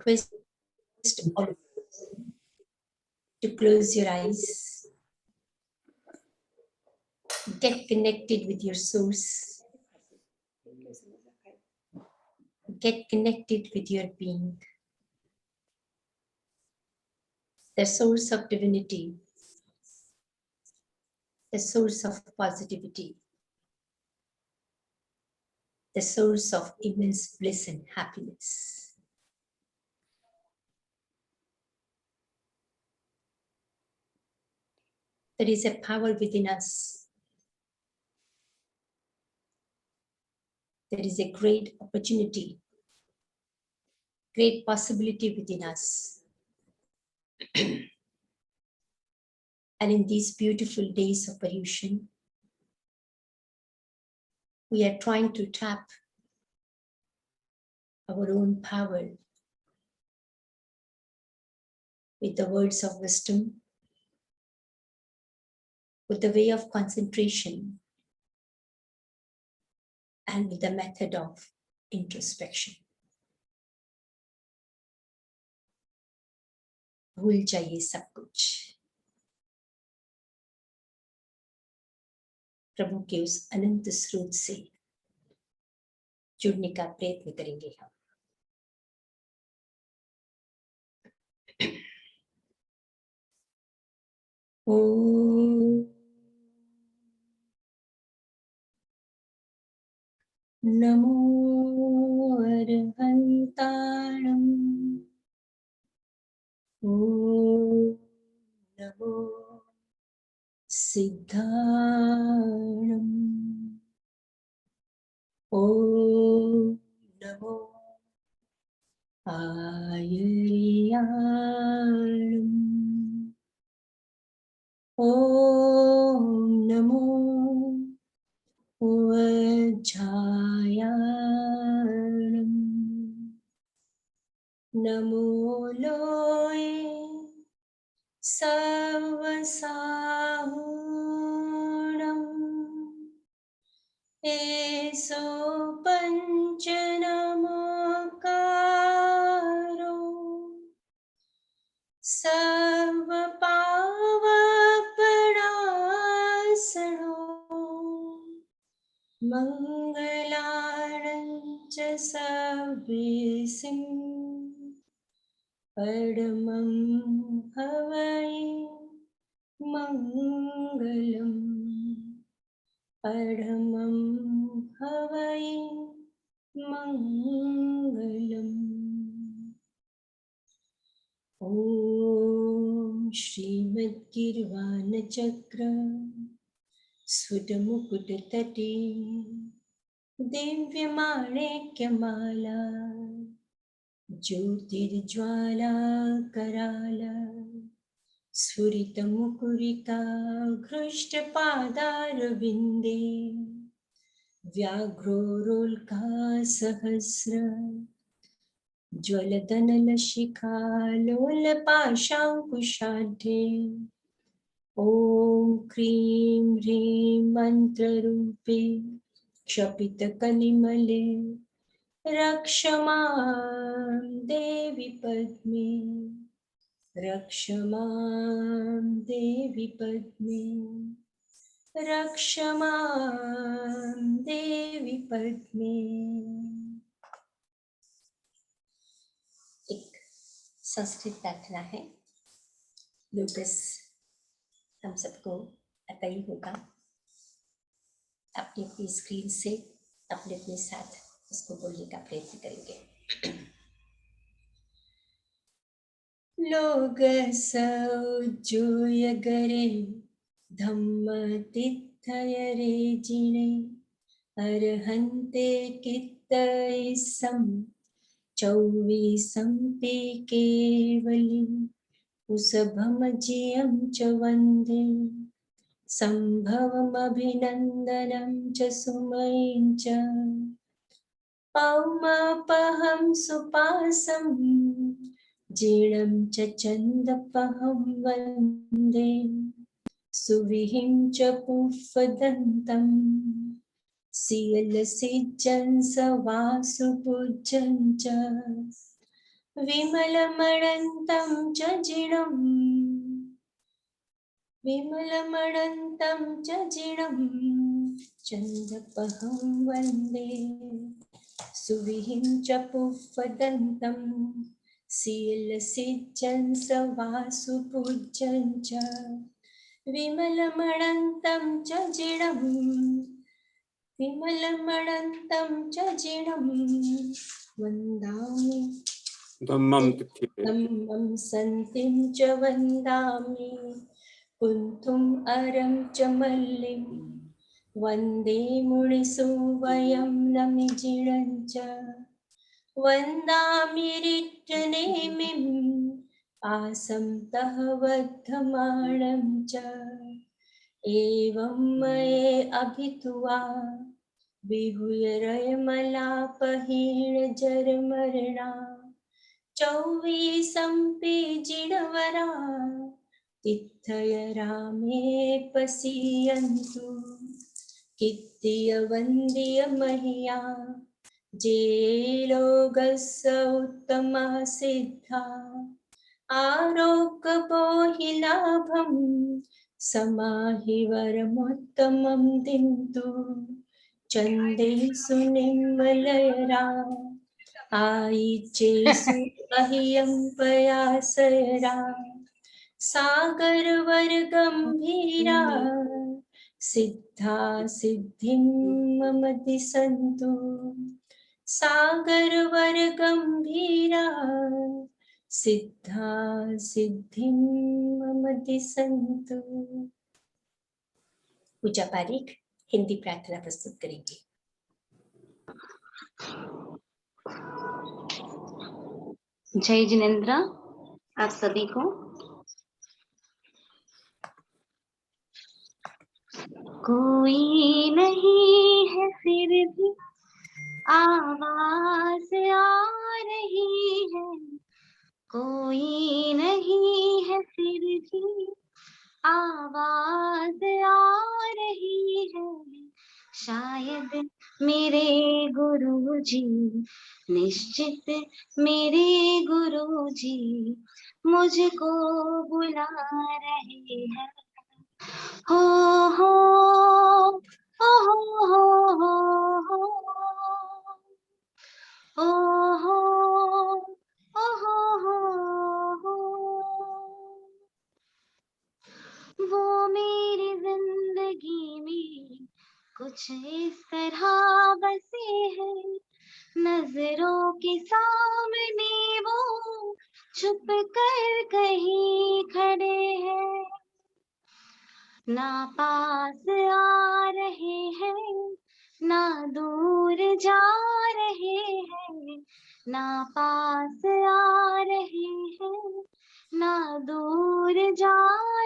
request all of you to close your eyes. Get connected with your source. Get connected with your being. The source of divinity. The source of positivity. The source of immense bliss and happiness. There is a power within us. There is a great opportunity, great possibility within us. And in these beautiful days of Paryushan, we are trying to tap our own power with the words of wisdom, with the way of concentration, and with the method of introspection. भूल जाइए सब कुछ, प्रभु के उस अनंत स्रोत से जुड़ने का प्रयत्न करेंगे हम। ओम नमो अरहंताणं, ओम नमो सिद्धाणं, ओम नमो आयर्याणं, ओम नमो वज्रायाणं, नमो लोये सर्वसाहुणं, एसो पंच नमोकारो सर्वपावपणासनो, मंगलार्णं च सर्वेसिं परमं हवै मंगलम्, परमं हवै मंगलम्। ॐ श्रीमद्गिर्वाणचक्र स्फुटमुकुटतटे दिव्यमाणिक्यमाला ज्योतिर्ज्वाला कराला स्फुरितमुकुरिका घृष्टपादारविन्दे व्याघ्रोरोल्का सहस्र ज्वलदनलशिखा लोलपाशाङ्कुशाढ्ये, ॐ क्रीं ह्रीं मन्त्ररूपे क्षपितकलिमले रक्ष मां देवि पद्मे, रक्ष मां देवि पद्मे, रक्ष मां देवि पद्मे। एक संस्कृत प्रार्थना है, लोटस हम सबको आता ही होगा। अपनी अपनी स्क्रीन से अपने अपने साथ उसको बोलने का प्रयत्न करेंगे। लोग सौजोय गरे धम्म तिथयरे जिणे, अरहन्ते कित्तैसं चौवीसंपि केवलिं, कुसभमजियं च वन्दे संभवमभिनन्दनं च सुमयं च, पौमापहं सुपासं जीर्णं च चन्दपहं वन्दे सुविहिं च पुष्पदन्तं, सियलसिज्जं स वासुपूज्यं च विमलमणन्तं च जिणं विमलमणन्तं च जिणं चन्दपहं वन्दे सुविहिं च पुष्पदन्तं शीलसिज्जं सवासुपूज्यं च विमलमणन्तं च जिणं विमलमणन्तं च जिणं वन्दामि धम्मं तिथिते धम्मं सन्तिं च वन्दामि कुन्थुम् अरं च मल्लिं वन्दे मुनिसुवयं नमिजिणं च वन्दामि रिक्तनेमिं आसन्तः वर्धमानं च एवं मये अभित्वा विहुयरयमलापहीणजरमरणा चौवीसंपि जिणवरा तिथय रामे पसीयन्तु कित्तिय वन्द्य मह्या जे लोकस्य उत्तमा सिद्धा आरोग्यपोहि लाभं समाहि वरमुत्तमं दिन्तु चन्देषु निर्मलयरा आयिचेषु मह्यं पयासयरा सागरवर्गम्भीरा सिद्धा सिद्धिं मम दिशन्तु सागरवर्गम्भीरा सिद्धा सिद्धिं मम दिशन्तु। पूजा पारिक हिंदी प्रार्थना प्रस्तुत करेंगे। जय जिनेंद्र आप सभी को। कोई नहीं है फिर भी आवाज आ रही है, कोई नहीं है फिर भी आवाज आ रही है। शायद मेरे गुरुजी, निश्चित मेरे गुरुजी मुझको बुला रहे हैं। हो हो हो हो हो हो हो हो हो हो। वो मेरी जिंदगी में कुछ इस तरह बसे हैं, नजरों के सामने वो छुप कर कहीं खड़े हैं। ना पास आ रहे हैं, ना दूर जा रहे हैं, ना पास आ रहे हैं, ना दूर जा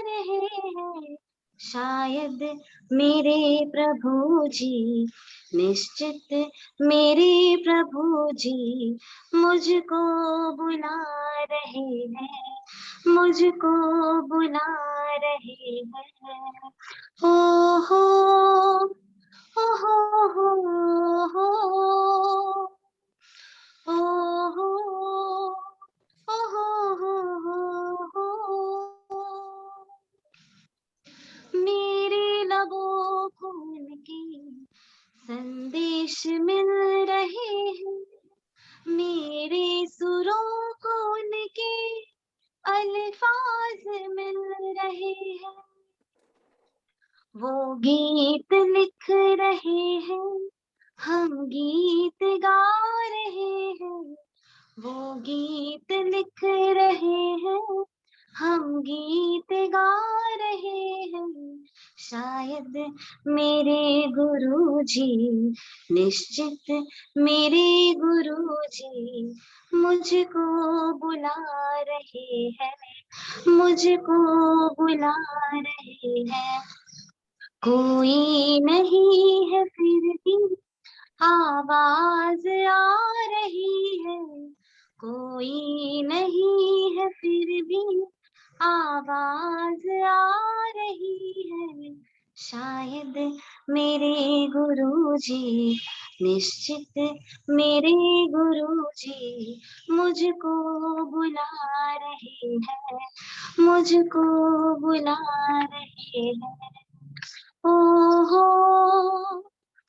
रहे हैं। शायद मेरे प्रभु जी, निश्चित मेरे प्रभु जी मुझको बुला रहे हैं, मुझको बुला रहे हैं। हो हो हो हो हो हो हो हो हो हो। मेरे लबों को उनके संदेश मिल रहे हैं, मेरे सुरों को उनके अल्फाज मिल रहे हैं। वो गीत लिख रहे हैं, हम गीत गा रहे हैं। वो गीत लिख रहे हैं, हम गीत गा रहे हैं। शायद मेरे गुरुजी, निश्चित मेरे गुरुजी मुझको बुला रहे हैं, मुझको बुला रहे हैं। कोई नहीं है फिर भी आवाज आ रही है, कोई नहीं है फिर भी आवाज आ रही है। शायद मेरे गुरुजी, निश्चित मेरे गुरुजी मुझको बुला रहे हैं, मुझको बुला रहे हैं। ओ हो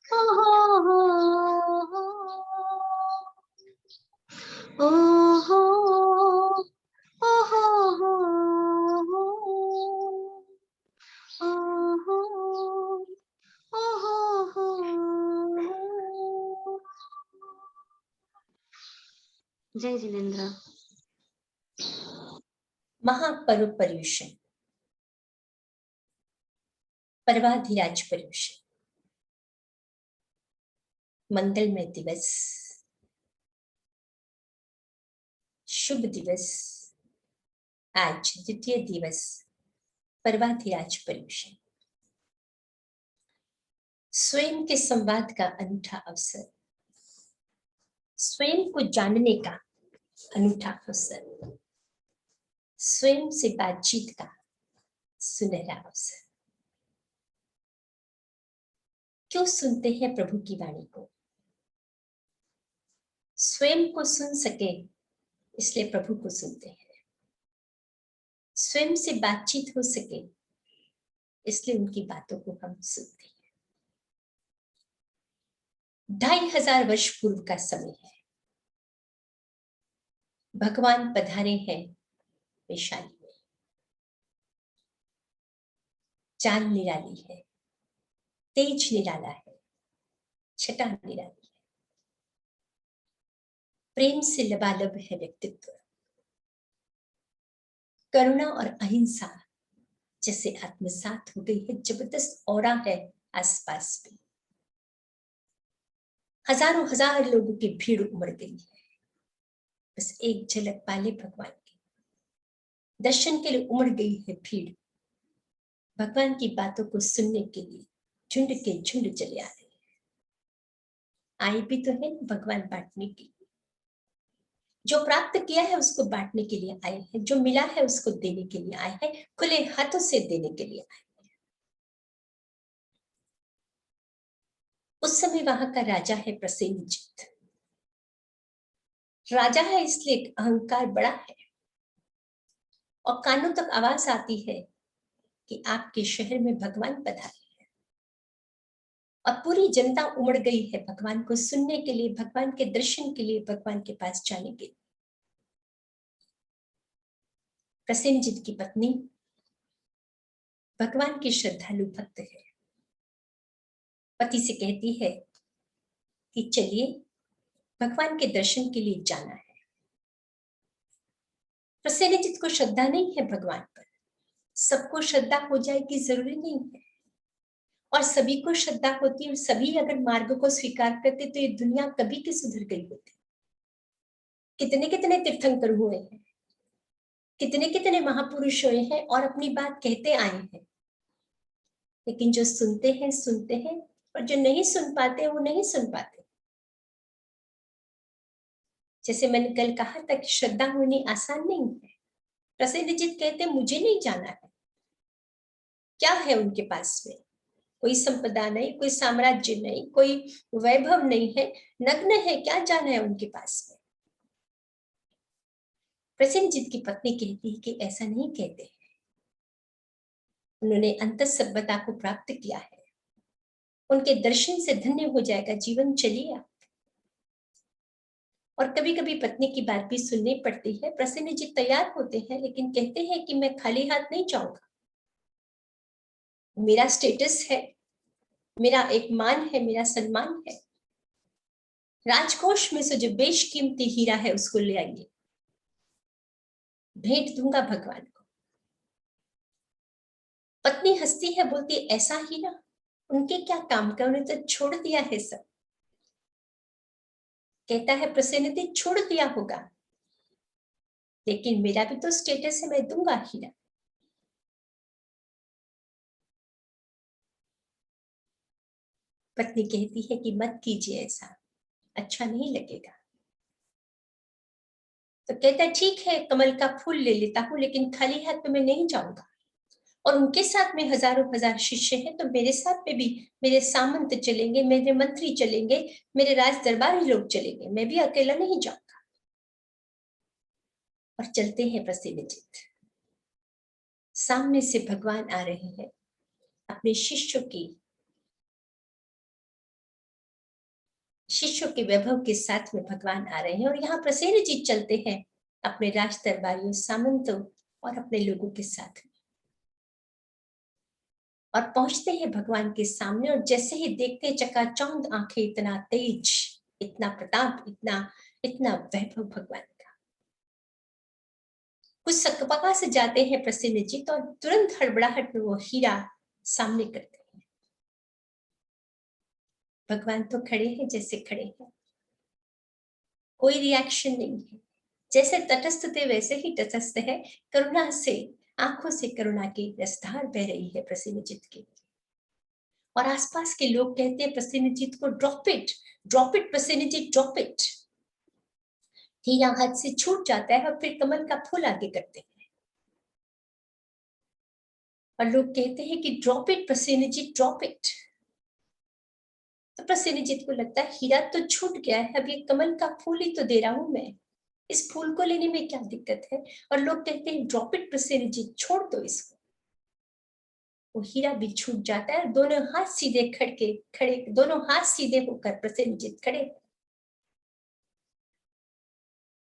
ओ हो ओ हो ओ हो जय जिनेन्द्र। महापर्व पर्युषण, पर्वाधिराज पर्युषण, मंगलमय दिवस, शुभ दिवस। आज द्वितीय दिवस पर्वाधिराज पर्युषण, स्वयं के संवाद का अनूठा अवसर, स्वयं को जानने का अनूठा अवसर, स्वयं से बातचीत का सुनहरा अवसर। क्यों सुनते हैं प्रभु की वाणी को? स्वयं को सुन सके इसलिए प्रभु को सुनते हैं, स्वयं से बातचीत हो सके इसलिए उनकी बातों को हम सुनते हैं। 2500 वर्ष पूर्व का समय है, भगवान पधारे हैं वैशाली में। चांद निराली है, तेज निराला है, छटा निराली है, प्रेम से लबालब है व्यक्तित्व, करुणा और अहिंसा जैसे आत्मसात हो गई है, जबरदस्त ऑरा है आसपास में। हजारों हजार लोगों की भीड़ उमड़ गई है, बस एक झलक पाले भगवान की, दर्शन के लिए उमड़ गई है भीड़। भगवान की बातों को सुनने के लिए झुंड के झुंड चले आ रहे हैं। आए भी तो है भगवान बांटने के लिए, जो प्राप्त किया है उसको बांटने के लिए आए हैं, जो मिला है उसको देने के लिए आए हैं, खुले हाथों से देने के लिए आए हैं। उस समय वहां का राजा है प्रसेनजीत। राजा है इसलिए अहंकार बड़ा है और कानों तक आवाज आती है कि आपके शहर में भगवान पधारे हैं, और पूरी जनता उमड़ गई है भगवान को सुनने के लिए, भगवान के दर्शन के लिए, भगवान के पास जाने के लिए। प्रसेनजीत की पत्नी भगवान की श्रद्धालु भक्त है, पति से कहती है कि चलिए भगवान के दर्शन के लिए जाना है। प्रसेनजीत को श्रद्धा नहीं है भगवान पर, सबको श्रद्धा हो जाएगी जरूरी नहीं है, और सभी को श्रद्धा होती है, सभी अगर मार्ग को स्वीकार करते तो ये दुनिया कभी की सुधर गई होती। कितने कितने तीर्थंकर हुए हैं, कितने कितने महापुरुष हुए हैं और अपनी बात कहते आए हैं, लेकिन जो सुनते हैं और जो नहीं सुन पाते वो नहीं सुन पाते। जैसे मैंने कल कहा था कि श्रद्धा होनी आसान नहीं है। प्रसेनजीत कहते मुझे नहीं जाना है। क्या है उनके पास में? कोई संपदा नहीं, कोई साम्राज्य नहीं, कोई वैभव नहीं है, नग्न है, क्या जाना है उनके पास में? प्रसेनजीत की पत्नी कहती है कि ऐसा नहीं कहते हैं, उन्होंने अंतःसत्वता को प्राप्त किया है, उनके दर्शन से धन्य हो जाएगा जीवन, चलिए आप। और कभी कभी पत्नी की बात भी सुननी पड़ती है। प्रसेनजीत तैयार होते हैं लेकिन कहते हैं कि मैं खाली हाथ नहीं जाऊंगा, मेरा स्टेटस है, मेरा एक मान है, मेरा सम्मान है, राजकोष में से जो बेशकीमती हीरा है उसको ले आइए, भेंट दूंगा भगवान को। पत्नी हंसती है, बोलती है ऐसा हीरा उनके क्या काम का, उन्हें तो छोड़ दिया है सब। कहता है प्रसेनजीत छोड़ दिया होगा, लेकिन मेरा भी तो स्टेटस है, मैं दूंगा हीरा। पत्नी कहती है कि मत कीजिए ऐसा, अच्छा नहीं लगेगा। तो कहता है ठीक है, कमल का फूल ले लेता हूं, लेकिन खाली हाथ में मैं नहीं जाऊंगा। और उनके साथ में हजारों हजार शिष्य हैं, तो मेरे साथ में भी मेरे सामंत चलेंगे, मेरे मंत्री चलेंगे, मेरे राज दरबारी लोग चलेंगे, मैं भी अकेला नहीं जाऊंगा। और चलते हैं प्रसेनजीत। सामने से भगवान आ रहे हैं, अपने शिष्यों के वैभव के साथ में भगवान आ रहे हैं। और यहाँ प्रसेनजीत चलते हैं अपने राज दरबारियों, सामंतों और अपने लोगों के साथ में, और पहुंचते हैं भगवान के सामने। और जैसे ही देखते चकाचौंध आंखें, इतना तेज, इतना प्रताप, इतना इतना वैभव भगवान का। कुछ सकपका से जाते हैं प्रसेनजीत और तुरंत हड़बड़ाहट में वो हीरा सामने करते हैं। भगवान तो खड़े हैं जैसे खड़े हैं, कोई रिएक्शन नहीं है, जैसे तटस्थ थे वैसे ही तटस्थ है। करुणा से, आंखों से करुणा की रसधार बह रही है प्रसेनजीत की। और आसपास के लोग कहते हैं प्रसेनजीत को, drop it Prasenjit, drop it. हीरा हाथ से छूट जाता है और फिर कमल का फूल आगे करते हैं। और लोग कहते हैं कि drop it Prasenjit, drop it. तो प्रसेनजीत को लगता है हीरा तो छूट गया है, अब ये कमल का फूल ही तो दे रहा हूं मैं, इस फूल को लेने में क्या दिक्कत है। और लोग कहते हैं ड्रॉप इट प्रसेनजीत, छोड़ दो इसको। वो हीरा भी छूट जाता है, दोनों हाथ सीधे खड़े, दोनों हाथ सीधे होकर प्रसेनजीत खड़े।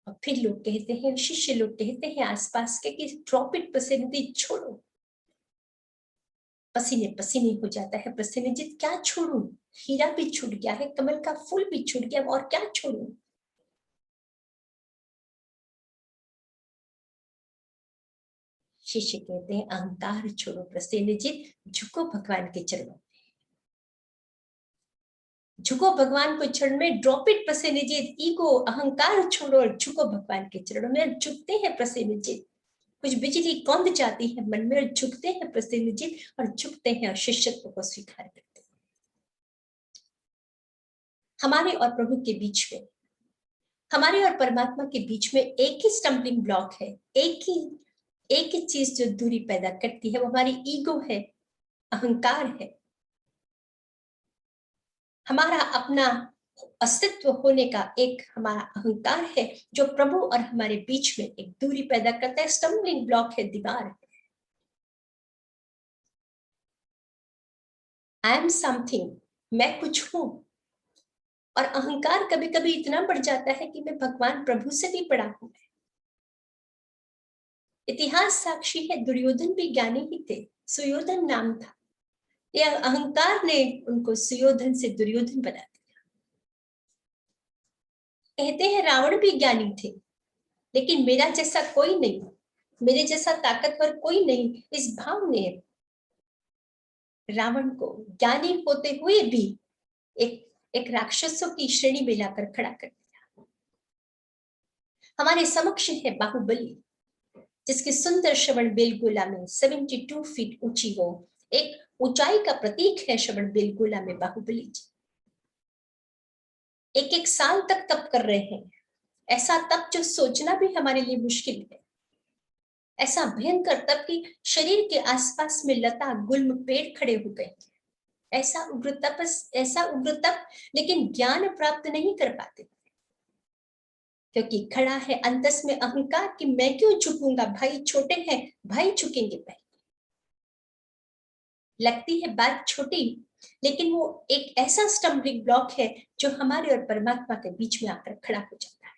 और फिर लोग कहते हैं, शिष्य लोग कहते हैं आसपास के कि ड्रॉप इट प्रसेनजीत, छोड़ो। पसीने पसीने हो जाता है प्रसेनजीत, क्या छोड़ू, हीरा भी छूट गया है, कमल का फूल भी छूट गया, और क्या छोड़ू। शिष्य कहते हैं अहंकार छोड़ो प्रसेनजीत, झुको भगवान के चरणों में, झुको भगवान के चरण में। ड्रॉप इट प्रसेनजीत, ईगो अहंकार छोड़ो और झुको भगवान के चरणों में। झुकते हैं प्रसेनजीत, कुछ बिजली कौंध जाती है मन में, और झुकते हैं प्रसेनजीत, और झुकते हैं और शिष्यत्व को स्वीकार करते हैं। हमारे और प्रभु के बीच में, हमारे और परमात्मा के बीच में एक ही स्टम्बलिंग ब्लॉक है, एक ही चीज जो दूरी पैदा करती है, वो हमारी ईगो है, अहंकार है। हमारा अपना अस्तित्व होने का एक हमारा अहंकार है, जो प्रभु और हमारे बीच में एक दूरी पैदा करता है, स्टम्बलिंग ब्लॉक है, दीवार है। आई एम समथिंग, मैं कुछ हूं। और अहंकार कभी कभी इतना बढ़ जाता है कि मैं भगवान प्रभु से भी बड़ा हूं। इतिहास साक्षी है, दुर्योधन भी ज्ञानी ही थे, सुयोधन नाम था। यह अहंकार ने उनको सुयोधन से दुर्योधन बना दिया। कहते हैं रावण भी ज्ञानी थे, लेकिन मेरा जैसा कोई नहीं, मेरे जैसा ताकतवर कोई नहीं, इस भाव ने रावण को ज्ञानी होते हुए भी एक राक्षसों की श्रेणी में लाकर खड़ा कर दिया। हमारे समक्ष है बाहुबली, जिसके सुंदर श्रवण बेलगोला में 72 फीट ऊंची, वो एक ऊंचाई का प्रतीक है। श्रवण बेलगोला में बाहुबली जी एक साल तक तप कर रहे हैं, ऐसा तप जो सोचना भी हमारे लिए मुश्किल है। ऐसा भयंकर तप कि शरीर के आसपास में लता गुल्म पेड़ खड़े हो गए। ऐसा उग्र तप, लेकिन ज्ञान प्राप्त नहीं कर पाते, क्योंकि खड़ा है अंतस में अहंकार कि मैं क्यों झुकूंगा, भाई छोटे हैं, भाई झुकेंगे पहले। लगती है बात छोटी, लेकिन वो एक ऐसा स्टम्बलिंग ब्लॉक है जो हमारे और परमात्मा के बीच में आकर खड़ा हो जाता है।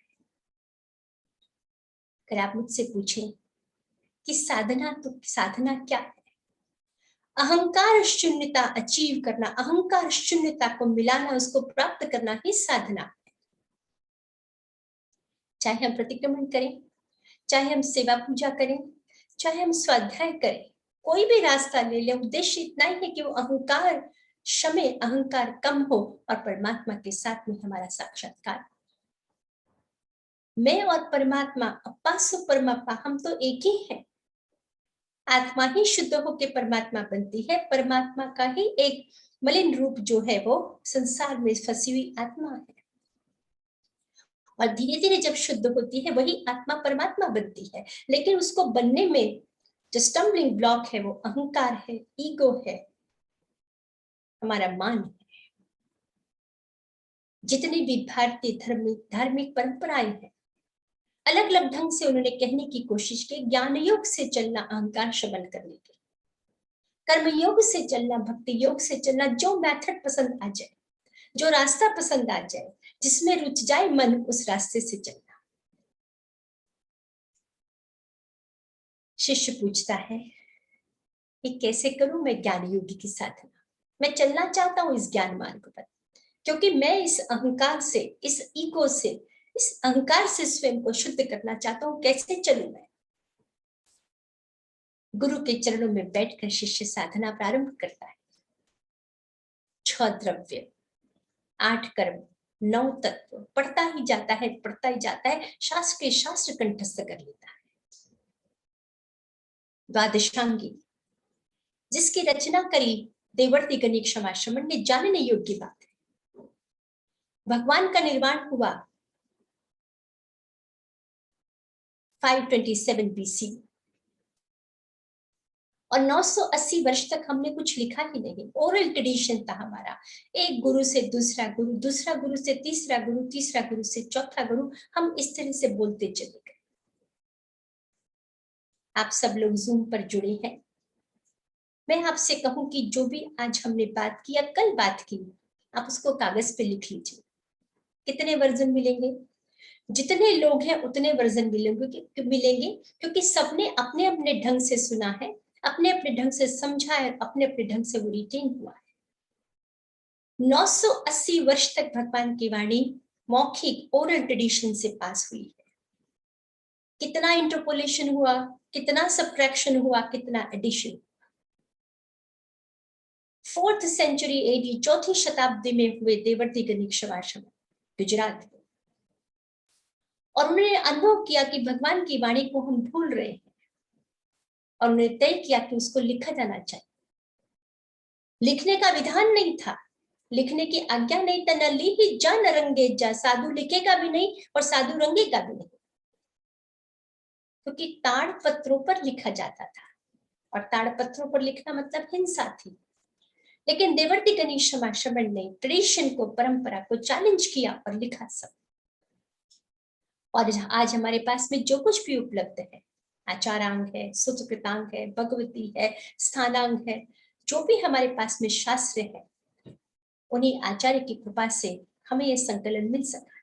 अगर आप मुझसे पूछें कि साधना क्या है, अहंकार शून्यता अचीव करना, अहंकार शून्यता को मिलाना, उसको प्राप्त करना ही साधना है। चाहे हम प्रतिक्रमण करें, चाहे हम सेवा पूजा करें, चाहे हम स्वाध्याय करें, कोई भी रास्ता ले ले, उद्देश्य इतना ही है कि वो अहंकार शमे, अहंकार कम हो और परमात्मा के साथ में हमारा साक्षात्कार। मैं और परमात्मा, अप्पा सु परमात्मा, हम तो एक ही हैं। आत्मा ही शुद्ध होकर परमात्मा बनती है, परमात्मा का ही एक मलिन रूप जो है वो संसार में फंसी हुई आत्मा है। और धीरे धीरे जब शुद्ध होती है वही आत्मा परमात्मा बनती है। लेकिन उसको बनने में जो स्टम्बलिंग ब्लॉक है वो अहंकार है, ईगो है, हमारा मान है। जितनी भी भारतीय धार्मिक परंपराएं हैं, अलग अलग ढंग से उन्होंने कहने की कोशिश की। ज्ञान योग से चलना अहंकार शमन करने के, कर्म योग से चलना, भक्ति योग से चलना, जो मेथड पसंद आ जाए, जो रास्ता पसंद आ जाए, जिसमें रुच जाए मन, उस रास्ते से चलना। शिष्य पूछता है कि कैसे करूं मैं ज्ञान योगी की साधना, मैं चलना चाहता हूं इस ज्ञान मार्ग पर, क्योंकि मैं इस अहंकार से, इस ईगो से, इस अहंकार से स्वयं को शुद्ध करना चाहता हूं, कैसे चलूं मैं। गुरु के चरणों में बैठकर शिष्य साधना प्रारंभ करता है। 6 द्रव्य, 8 कर्म, 9 तत्व पढ़ता ही जाता है, पढ़ता ही जाता है, शास्त्र के शास्त्र कंठस्थ कर लेता है। द्वादशांगी, जिसकी रचना करी देवर्षि गणेश क्षमाश्रमण ने, जानने योग्य बात है। भगवान का निर्माण हुआ 527 बीसी, और 980 वर्ष तक हमने कुछ लिखा ही नहीं। ओरल ट्रेडिशन था हमारा, एक गुरु से दूसरा गुरु, दूसरा गुरु से तीसरा गुरु, तीसरा गुरु से चौथा गुरु, हम इस तरह से बोलते चले गए। आप सब लोग जूम पर जुड़े हैं, मैं आपसे कहूं कि जो भी आज हमने बात की या कल बात की, आप उसको कागज पे लिख लीजिए। कितने वर्जन मिलेंगे? जितने लोग हैं उतने वर्जन मिलेंगे, क्योंकि सबने अपने अपने ढंग से सुना है, अपने अपने ढंग से समझा है, अपने अपने ढंग से वो रिटेन हुआ है। 980 वर्ष तक भगवान की वाणी मौखिक ओरल ट्रेडिशन से पास हुई है। कितना इंटरपोलेशन हुआ, कितना सब्ट्रैक्शन हुआ, कितना एडिशन। 4th सेंचुरी एडी, 4वीं शताब्दी में हुए देवर्षि गणेश क्षमाश्रमण गुजरात में, और उन्होंने अनुभव किया कि भगवान की वाणी को हम भूल रहे हैं, और उन्होंने तय किया कि उसको लिखा जाना चाहिए। लिखने का विधान नहीं था, लिखने की आज्ञा नहीं था, न ली ही जा न रंगे जा, साधु लिखेगा भी नहीं और साधु रंगेगा भी नहीं, क्योंकि ताड़ पत्रों पर लिखा जाता था, और ताड़ पत्रों पर लिखना मतलब हिंसा थी। लेकिन देवर्षि गणेश क्षमाश्रमण ने ट्रेडिशन को, परंपरा को चैलेंज किया और लिखा सब। और आज हमारे पास में जो कुछ भी उपलब्ध है, आचारांग है, सुकृतांग है, भगवती है, स्थानांग है, जो भी हमारे पास में शास्त्र है, उन्हीं आचार्य की कृपा से हमें यह संकलन मिल सका।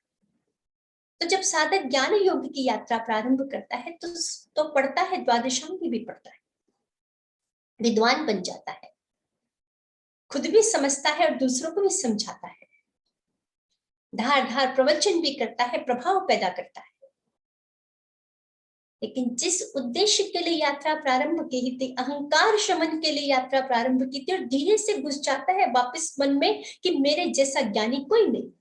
तो जब साधक ज्ञान योग की यात्रा प्रारंभ करता है तो पढ़ता है, द्वादशांगी भी पढ़ता है, विद्वान बन जाता है, खुद भी समझता है और दूसरों को भी समझाता है, धार धार प्रवचन भी करता है, प्रभाव पैदा करता है। लेकिन जिस उद्देश्य के लिए यात्रा प्रारंभ की थी, अहंकार शमन के लिए यात्रा प्रारंभ की थी, और धीरे से घुस जाता है वापस मन में कि मेरे जैसा ज्ञानी कोई नहीं,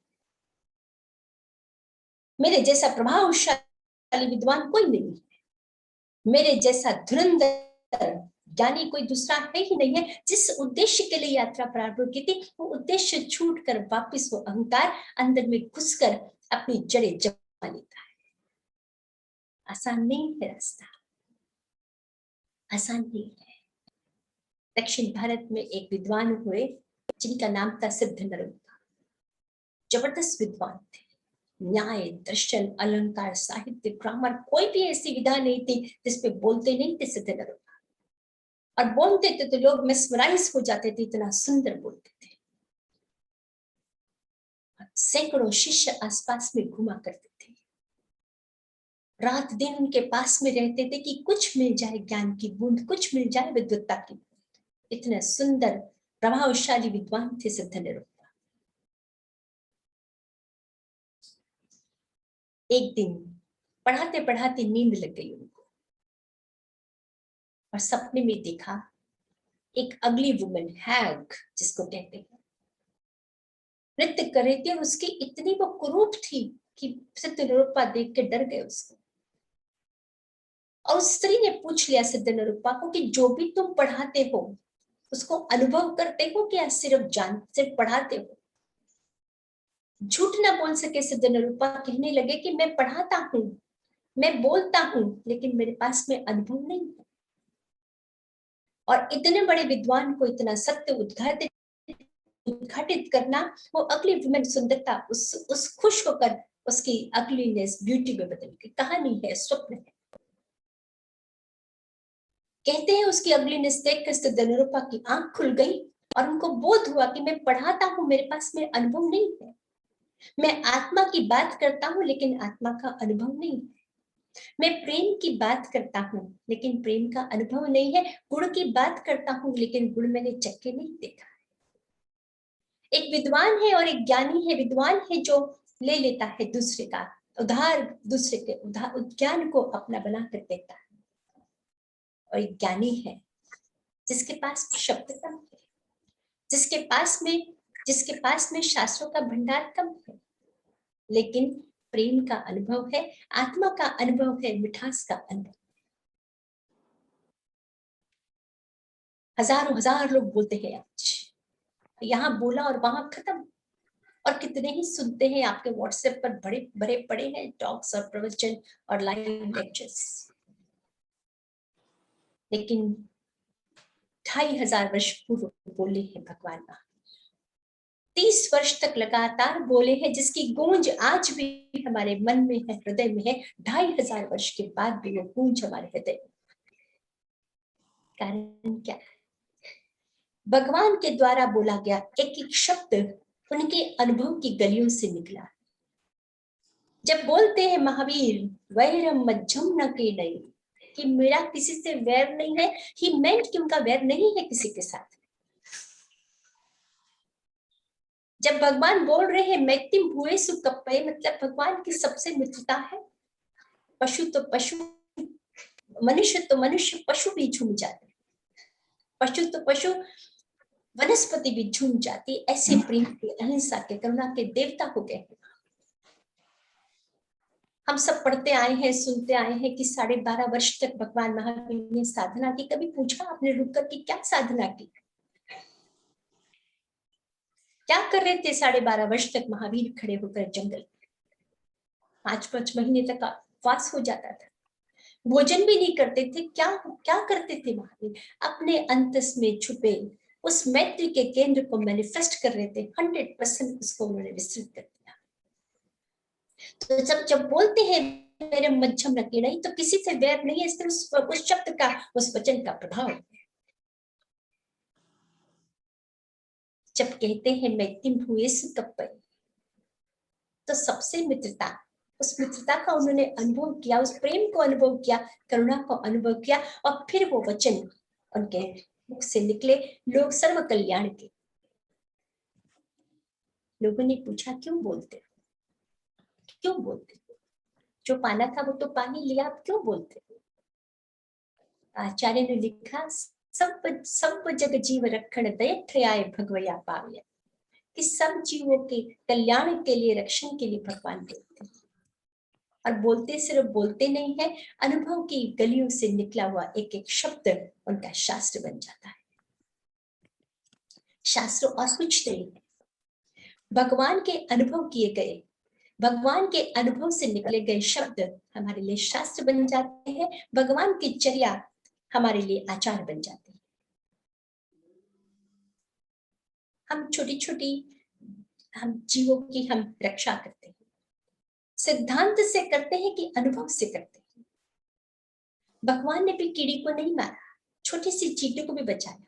मेरे जैसा प्रभावशाली विद्वान कोई नहीं है, मेरे जैसा धुरंधर ज्ञानी कोई दूसरा है ही नहीं है। जिस उद्देश्य के लिए यात्रा प्रारंभ की थी, वो उद्देश्य छूटकर वापस वो अहंकार अंदर में घुसकर अपनी जड़ें जमा लेता है। आसान नहीं है रास्ता, आसान नहीं है। दक्षिण भारत में एक विद्वान हुए जिनका नाम था सिद्ध नरोत्तम। जबरदस्त विद्वान थे, न्याय, दर्शन, अलंकार, साहित्य, ग्रामर, कोई भी ऐसी विधा नहीं थी जिसपे बोलते नहीं थे सिद्ध नरोत्तम, और बोलते थे तो लोग मेस्मराइज हो जाते थे, इतना सुंदर बोलते थे। सैकड़ों शिष्य आसपास में घुमा करते थे, रात दिन उनके पास में रहते थे कि कुछ मिल जाए ज्ञान की बूंद, कुछ मिल जाए विद्वत्ता की बूंद। इतने सुंदर प्रभावशाली विद्वान थे सिद्ध नरोत्तम। एक दिन पढ़ाते पढ़ाते नींद लग गई उनको, और सपने में देखा एक अगली वुमन, हैग जिसको कहते हैं, नृत्य कर रही थी, और उसकी इतनी वो कुरूप थी कि सिद्ध नरोत्तम देख के डर गए उसको। और उस स्त्री ने पूछ लिया सिद्ध नरोत्तम को कि जो भी तुम पढ़ाते हो उसको अनुभव करते हो क्या सिर्फ पढ़ाते हो? झूठ ना बोल सके सिद्ध नरोत्तम कहने लगे कि मैं पढ़ाता हूं, मैं बोलता हूं, लेकिन मेरे पास में अनुभव नहीं है। और इतने बड़े विद्वान को इतना सत्य उद्घाटित करना, वो अगली वुमेन सुंदरता उस खुश होकर उसकी अगलीनेस ब्यूटी में बदल गई। कहानी है, स्वप्न है। कहते हैं उसकी अगलीनेस देखकर धनुरूपा की आंख खुल गई और उनको बोध हुआ कि मैं पढ़ाता हूं, मेरे पास में अनुभव नहीं है। मैं आत्मा की बात करता हूं लेकिन आत्मा का अनुभव नहीं है। मैं प्रेम की बात करता हूं लेकिन प्रेम का अनुभव नहीं है। गुण की बात करता हूं लेकिन गुण मैंने चक्के नहीं देखा। एक विद्वान है और एक ज्ञानी है। विद्वान है जो ले लेता है दूसरे का उधार, दूसरे के ज्ञान को अपना बना कर देता है। और एक ज्ञानी है जिसके पास शब्द कम है, जिसके पास में शास्त्रों का भंडार कम है, लेकिन प्रेम का अनुभव है, आत्मा का अनुभव है, मिठास का अनुभव। हजारों हजार लोग बोलते हैं आज, यहाँ बोला और वहां खत्म। और कितने ही सुनते हैं आपके व्हाट्सएप पर, बड़े बड़े पड़े हैं टॉक्स और प्रवचन और लाइव लेक्चर्स। लेकिन 2500 वर्ष पूर्व बोले हैं भगवान महावीर, 30 वर्ष तक लगातार बोले हैं, जिसकी गूंज आज भी हमारे मन में है, हृदय में है। 2500 वर्ष के बाद भी वो गूंज हमारे हृदय में। कारण क्या है? भगवान के द्वारा बोला गया एक एक शब्द उनके अनुभव की गलियों से निकला। जब बोलते हैं महावीर वैरम मज्झम न के नहीं, कि मेरा किसी से वैर नहीं है, ही मेंट कि उनका वैर नहीं है किसी के साथ। जब भगवान बोल रहे हैं मैक्तिम भुए सुकप्पे, मतलब भगवान की सबसे मित्रता है। पशु तो पशु, मनुष्य तो मनुष्य, पशु भी झूम जाते, पशु तो पशु, वनस्पति भी झूम जाती। ऐसे प्रेम के, अहिंसा के, करुणा के देवता हो गए। हम सब पढ़ते आए हैं, सुनते आए हैं कि 12.5 वर्ष तक भगवान महावीर ने साधना की। कभी पूछा आपने रुक कर कि क्या साधना की, क्या कर रहे थे? 12.5 वर्ष तक महावीर खड़े होकर जंगल, 5-5 महीने तक वास हो जाता था, भोजन भी नहीं करते थे। क्या क्या करते थे महावीर? अपने अंतस में छुपे उस मैत्री के केंद्र को मैनिफेस्ट कर रहे थे। 100% उसको उन्होंने विस्तृत कर दिया। तो जब बोलते हैं मेरे मध्यम रखे नहीं, तो किसी से वैर नहीं है, सिर्फ उस शब्द का, उस वचन का प्रभाव। जब कहते हैं मैक्तिम भुए सुकप्पे, तो सबसे मित्रता, उस मित्रता का उन्होंने अनुभव किया, उस प्रेम को अनुभव किया, करुणा को अनुभव किया। और फिर वो वचन उनके मुख से निकले, लोग सर्व कल्याण के। लोगों ने पूछा क्यों बोलते, क्यों बोलते? जो पाना था वो तो पानी लिया, आप क्यों बोलते? आचार्य ने लिखा, सब जग जीव रक्षण दयत्रयाय भगवया पावय, कि सब जीवों के कल्याण के लिए, रक्षण के लिए भगवान बोलते हैं। और बोलते सिर्फ बोलते नहीं है, अनुभव की गलियों से निकला हुआ एक एक शब्द उनका शास्त्र बन जाता है। शास्त्र और कुछ नहीं है, भगवान के अनुभव किए गए, भगवान के अनुभव से निकले गए शब्द हमारे लिए शास्त्र बन जाते हैं। भगवान की चर्या हमारे लिए आचार बन जाते हैं। हम छोटी छोटी हम जीवों की हम रक्षा करते हैं, सिद्धांत से करते हैं कि अनुभव से करते हैं। भगवान ने भी कीड़ी को नहीं मारा, छोटी सी चींटी को भी बचाया।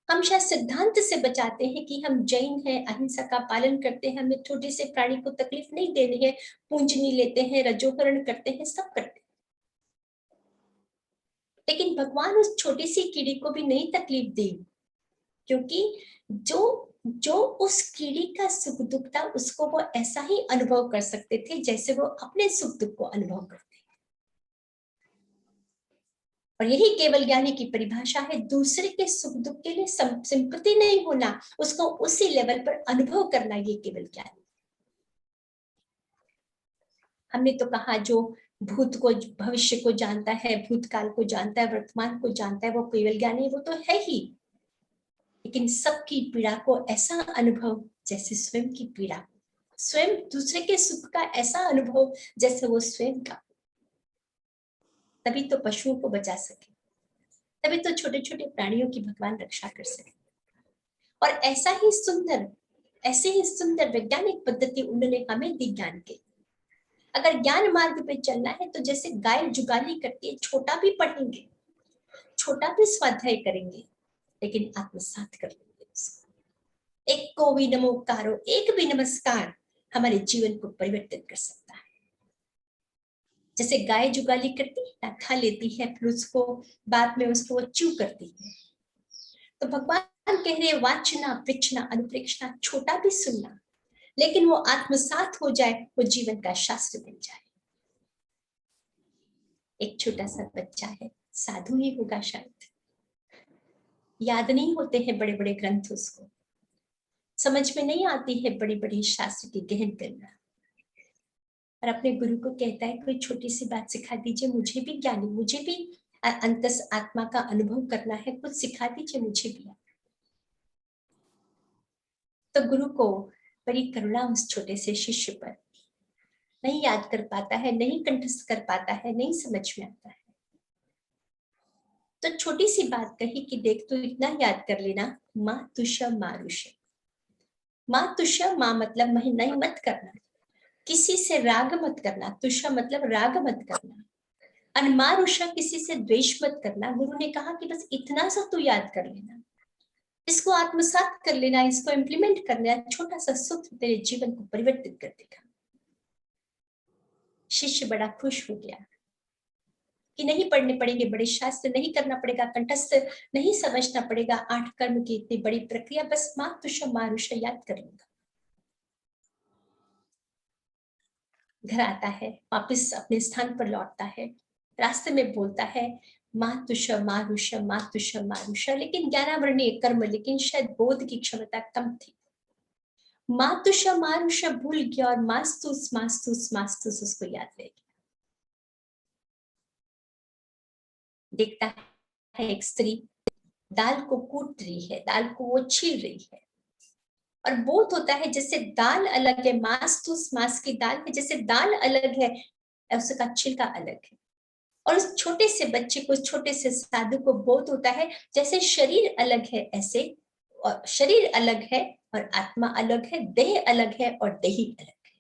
हम शायद सिद्धांत से बचाते हैं कि हम जैन हैं, अहिंसा का पालन करते हैं, हमें छोटे से प्राणी को तकलीफ नहीं देनी है, पूंजनी लेते हैं, रजोकरण करते हैं, सब करते हैं। लेकिन भगवान उस छोटी सी कीड़ी को भी नहीं तकलीफ दी, क्योंकि जो उस कीड़ी का सुख दुख था, उसको वो ऐसा ही अनुभव कर सकते थे जैसे वो अपने सुख दुख को अनुभव करते हैं। और यही केवल ज्ञानी की परिभाषा है, दूसरे के सुख दुख के लिए सिंपैथी नहीं होना, उसको उसी लेवल पर अनुभव करना, ये केवल ज्ञानी। हमने तो कहा जो भूत को, भविष्य को जानता है, भूतकाल को जानता है, वर्तमान को जानता है, वो केवल ज्ञानी, वो तो है ही। लेकिन सबकी पीड़ा को ऐसा अनुभव जैसे स्वयं की पीड़ा, स्वयं दूसरे के सुख का ऐसा अनुभव जैसे वो स्वयं का, तभी तो पशुओं को बचा सके, तभी तो छोटे छोटे प्राणियों की भगवान रक्षा कर सके। और ऐसे ही सुंदर वैज्ञानिक पद्धति उन्होंने हमें दी ज्ञान के। अगर ज्ञान मार्ग पे चलना है तो जैसे गाय जुगाली करती है, छोटा भी पढ़ेंगे, छोटा भी स्वाध्याय करेंगे, लेकिन आत्मसात कर लेंगे उसको। एक को भी नमोकारो, एक भी नमस्कार हमारे जीवन को परिवर्तित कर सकता है। जैसे गाय जुगाली करती है, खा लेती है, फिर उसको बाद में उसको च्यू करती है। तो भगवान कह रहे वाचना, प्रेक्षणा, अनुप्रेक्षणा, छोटा भी सुनना, लेकिन वो आत्मसात हो जाए, वो जीवन का शास्त्र बन जाए। एक छोटा सा बच्चा है, साधु ही होगा शायद, याद नहीं होते हैं बड़े बड़े ग्रंथ, उसको समझ में नहीं आती है बड़ी बड़ी शास्त्र की गहन करना, और अपने गुरु को कहता है कोई छोटी सी बात सिखा दीजिए, मुझे भी ज्ञानी, मुझे भी अंतस आत्मा का अनुभव करना है, कुछ सिखा दीजिए मुझे भी। तो गुरु को बड़ी करुणा उस छोटे से शिष्य पर, नहीं याद कर पाता है, नहीं कंठस्थ कर पाता है, नहीं समझ में आता है। तो छोटी सी बात कही कि देख तू इतना याद कर लेना, माँ तुष्य मारुष्य। माँ तुष्य, माँ मतलब नहीं मत करना, किसी से राग मत करना, तुष्य मतलब राग मत करना, अनमारुष्य किसी से द्वेष मत करना। गुरु ने कहा कि बस इतना सा तू याद कर लेना, इसको आत्मसात कर लेना, इसको इम्प्लीमेंट कर लेना, छोटा सा सूत्र तेरे जीवन को परिवर्तित कर देगा। शिष्य बड़ा खुश हो गया कि नहीं पढ़ने पड़ेंगे बड़े शास्त्र, नहीं करना पड़ेगा कंठस्थ, नहीं समझना पड़ेगा 8 कर्म की इतनी बड़ी प्रक्रिया, बस माँ तुष्य मारुष्य याद कर लूंगा। घर आता है, वापस अपने स्थान पर लौटता है, रास्ते में बोलता है माँ तुष्य मारुष्य, माँ तुष्य मारुष्य, लेकिन 11 वर्णीय कर्म, लेकिन शायद बोध की क्षमता कम थी। माँ तुष्य मारुष्य भूल गया और मास्तुस मास्तुस मास्तुस उसको याद रह गया। देखता है एक स्त्री दाल को कूट रही है, दाल को वो छील रही है, और बोध होता है जैसे दाल अलग है, मास्तुस मास की दाल है, जैसे दाल अलग है उसका छिलका अलग है। और उस छोटे से बच्चे को, छोटे से साधु को बोध होता है जैसे शरीर अलग है ऐसे, और शरीर अलग है और आत्मा अलग है, देह अलग है और देही अलग है।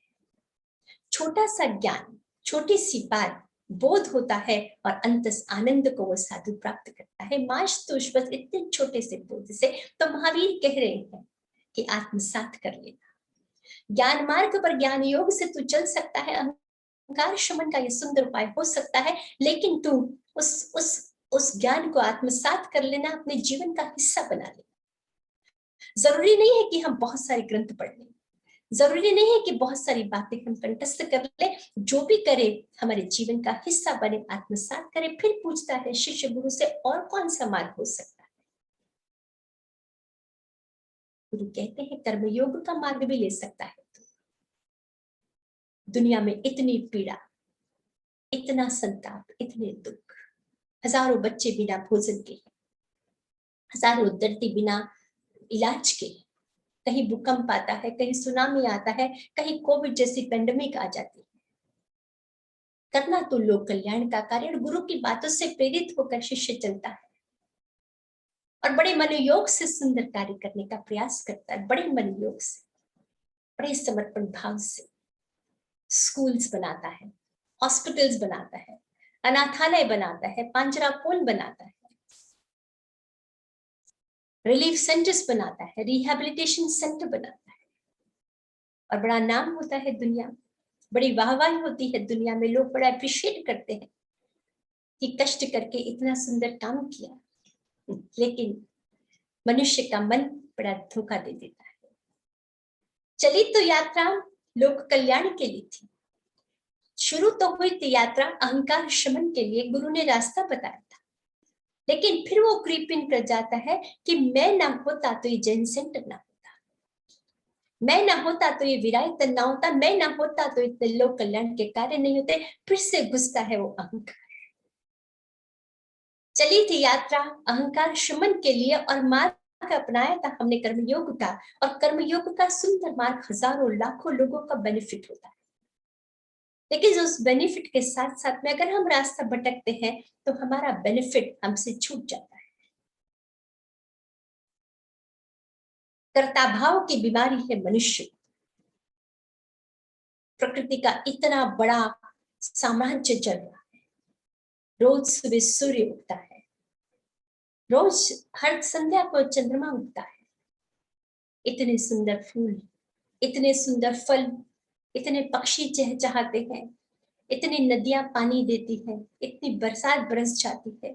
छोटा सा ज्ञान, छोटी सी बात बोध होता है और अंतस आनंद को वो साधु प्राप्त करता है। मास्तुष, बस इतने छोटे से बोध से तो महावीर कह रहे हैं कि आत्मसात कर लेना। ज्ञान मार्ग पर, ज्ञान योग से तू चल सकता है, अहंकार शमन का ये सुंदर उपाय हो सकता है, लेकिन तू उस ज्ञान को आत्मसात कर लेना, अपने जीवन का हिस्सा बना लेना। जरूरी नहीं है कि हम बहुत सारे ग्रंथ पढ़ लें, जरूरी नहीं है कि बहुत सारी बातें हम कंठस्थ कर ले, जो भी करे हमारे जीवन का हिस्सा बने, आत्मसात करे। फिर पूछता है शिष्य गुरु से और कौन सा मार्ग हो सकता है। गुरु कहते हैं कर्मयोग का मार्ग भी ले सकता है। दुनिया में इतनी पीड़ा, इतना संताप, इतने दुख, हजारों बच्चे बिना भोजन के, हजारों दर्दी बिना इलाज के, कहीं भूकंप आता है, कहीं सुनामी आता है, कहीं कोविड जैसी पेंडेमिक आ जाती है। करना तो लोक कल्याण का कार्य, और गुरु की बातों से प्रेरित होकर शिष्य चलता है और बड़े मनोयोग से सुंदर कार्य करने का प्रयास करता है, बड़े मनोयोग से, बड़े समर्पण भाव से। स्कूल्स बनाता है, हॉस्पिटल्स बनाता है, अनाथालय बनाता है, पांजरापोल बनाता है, रिलीफ सेंटर्स बनाता है, रिहैबिलिटेशन सेंटर बनाता है, और बड़ा नाम होता है दुनिया, बड़ी वाहवाही होती है दुनिया में, लोग बड़ा अप्रिशिएट करते हैं कि कष्ट करके इतना सुंदर काम किया। लेकिन मनुष्य का मन बड़ा धोखा दे देता है। चली तो यात्रा लोक कल्याण के लिए थी, शुरू तो हुई थी यात्रा अहंकार शमन के लिए, गुरु ने रास्ता बताया था, लेकिन फिर वो क्रीप इन कर जाता है कि मैं ना होता तो ये जैन सेंटर ना होता, मैं ना होता तो ये विरायतन ना होता, मैं ना होता तो इतने लोक कल्याण के कार्य नहीं होते। फिर से घुसता है वो अहंकार। चली थी यात्रा अहंकार शमन के लिए और मार्ग अपनाया था हमने कर्मयोग का, और कर्मयोग का सुंदर मार्ग हजारों लाखों लोगों का बेनिफिट होता है। लेकिन उस बेनिफिट के साथ साथ में अगर हम रास्ता भटकते हैं तो हमारा बेनिफिट हमसे छूट जाता है। कर्ता भाव की बीमारी है मनुष्य। प्रकृति का इतना बड़ा साम्राज्य चल रहा है। रोज सुबह सूर्य उगता है, रोज हर संध्या को चंद्रमा उगता है। इतने सुंदर फूल, इतने सुंदर फल, इतने पक्षी चहचहाते हैं, इतनी नदियां पानी देती हैं, इतनी बरसात बरस जाती है,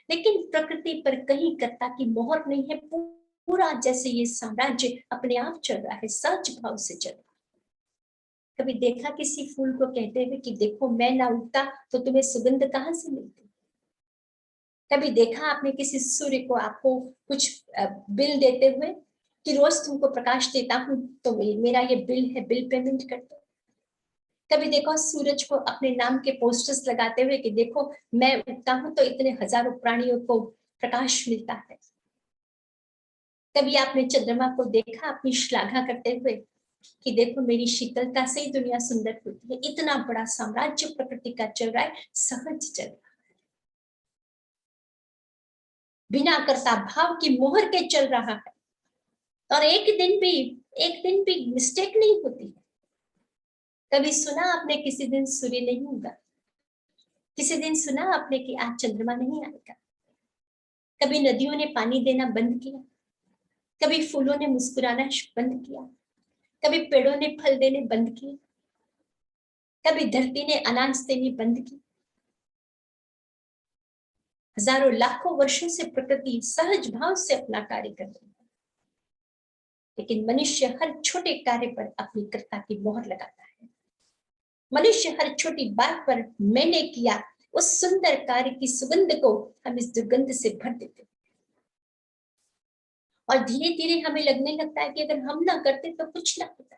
लेकिन प्रकृति पर कहीं कर्ता की मोहर नहीं है। पूरा जैसे ये साम्राज्य अपने आप चल रहा है, सहज भाव से चल रहा है। कभी देखा किसी फूल को कहते हुए कि देखो मैं ना उगता तो तुम्हें सुगंध कहाँ से मिलती? कभी देखा आपने किसी सूर्य को आपको कुछ बिल देते हुए कि रोज तुमको प्रकाश देता हूं तो मेरा ये बिल है, बिल पेमेंट कर दो? कभी देखो सूरज को अपने नाम के पोस्टर्स लगाते हुए कि देखो मैं उगता हूं तो इतने हजारों प्राणियों को प्रकाश मिलता है? कभी आपने चंद्रमा को देखा अपनी श्लाघा करते हुए कि देखो मेरी शीतलता से ही दुनिया सुंदर होती है? इतना बड़ा साम्राज्य प्रकृति का चल रहा है, सहज चल रहा है, बिना कर्ता भाव की मोहर के चल रहा है। और एक दिन भी मिस्टेक नहीं होती है। कभी सुना आपने किसी दिन सूर्य नहीं उगा? किसी दिन सुना आपने कि आज चंद्रमा नहीं आएगा? कभी नदियों ने पानी देना बंद किया? कभी फूलों ने मुस्कुराना बंद किया? कभी पेड़ों ने फल देने बंद किए? कभी धरती ने अनाज देने बंद की? हजारों लाखों वर्षों से प्रकृति सहज भाव से अपना कार्य कर रही है, लेकिन मनुष्य हर छोटे कार्य पर अपनी कर्ता की मोहर लगाता है। मनुष्य हर छोटी बात पर मैंने किया, उस सुंदर कार्य की सुगंध को हम इस दुर्गंध से भर देते हैं। और धीरे धीरे हमें लगने लगता है कि अगर हम ना करते तो कुछ ना होता।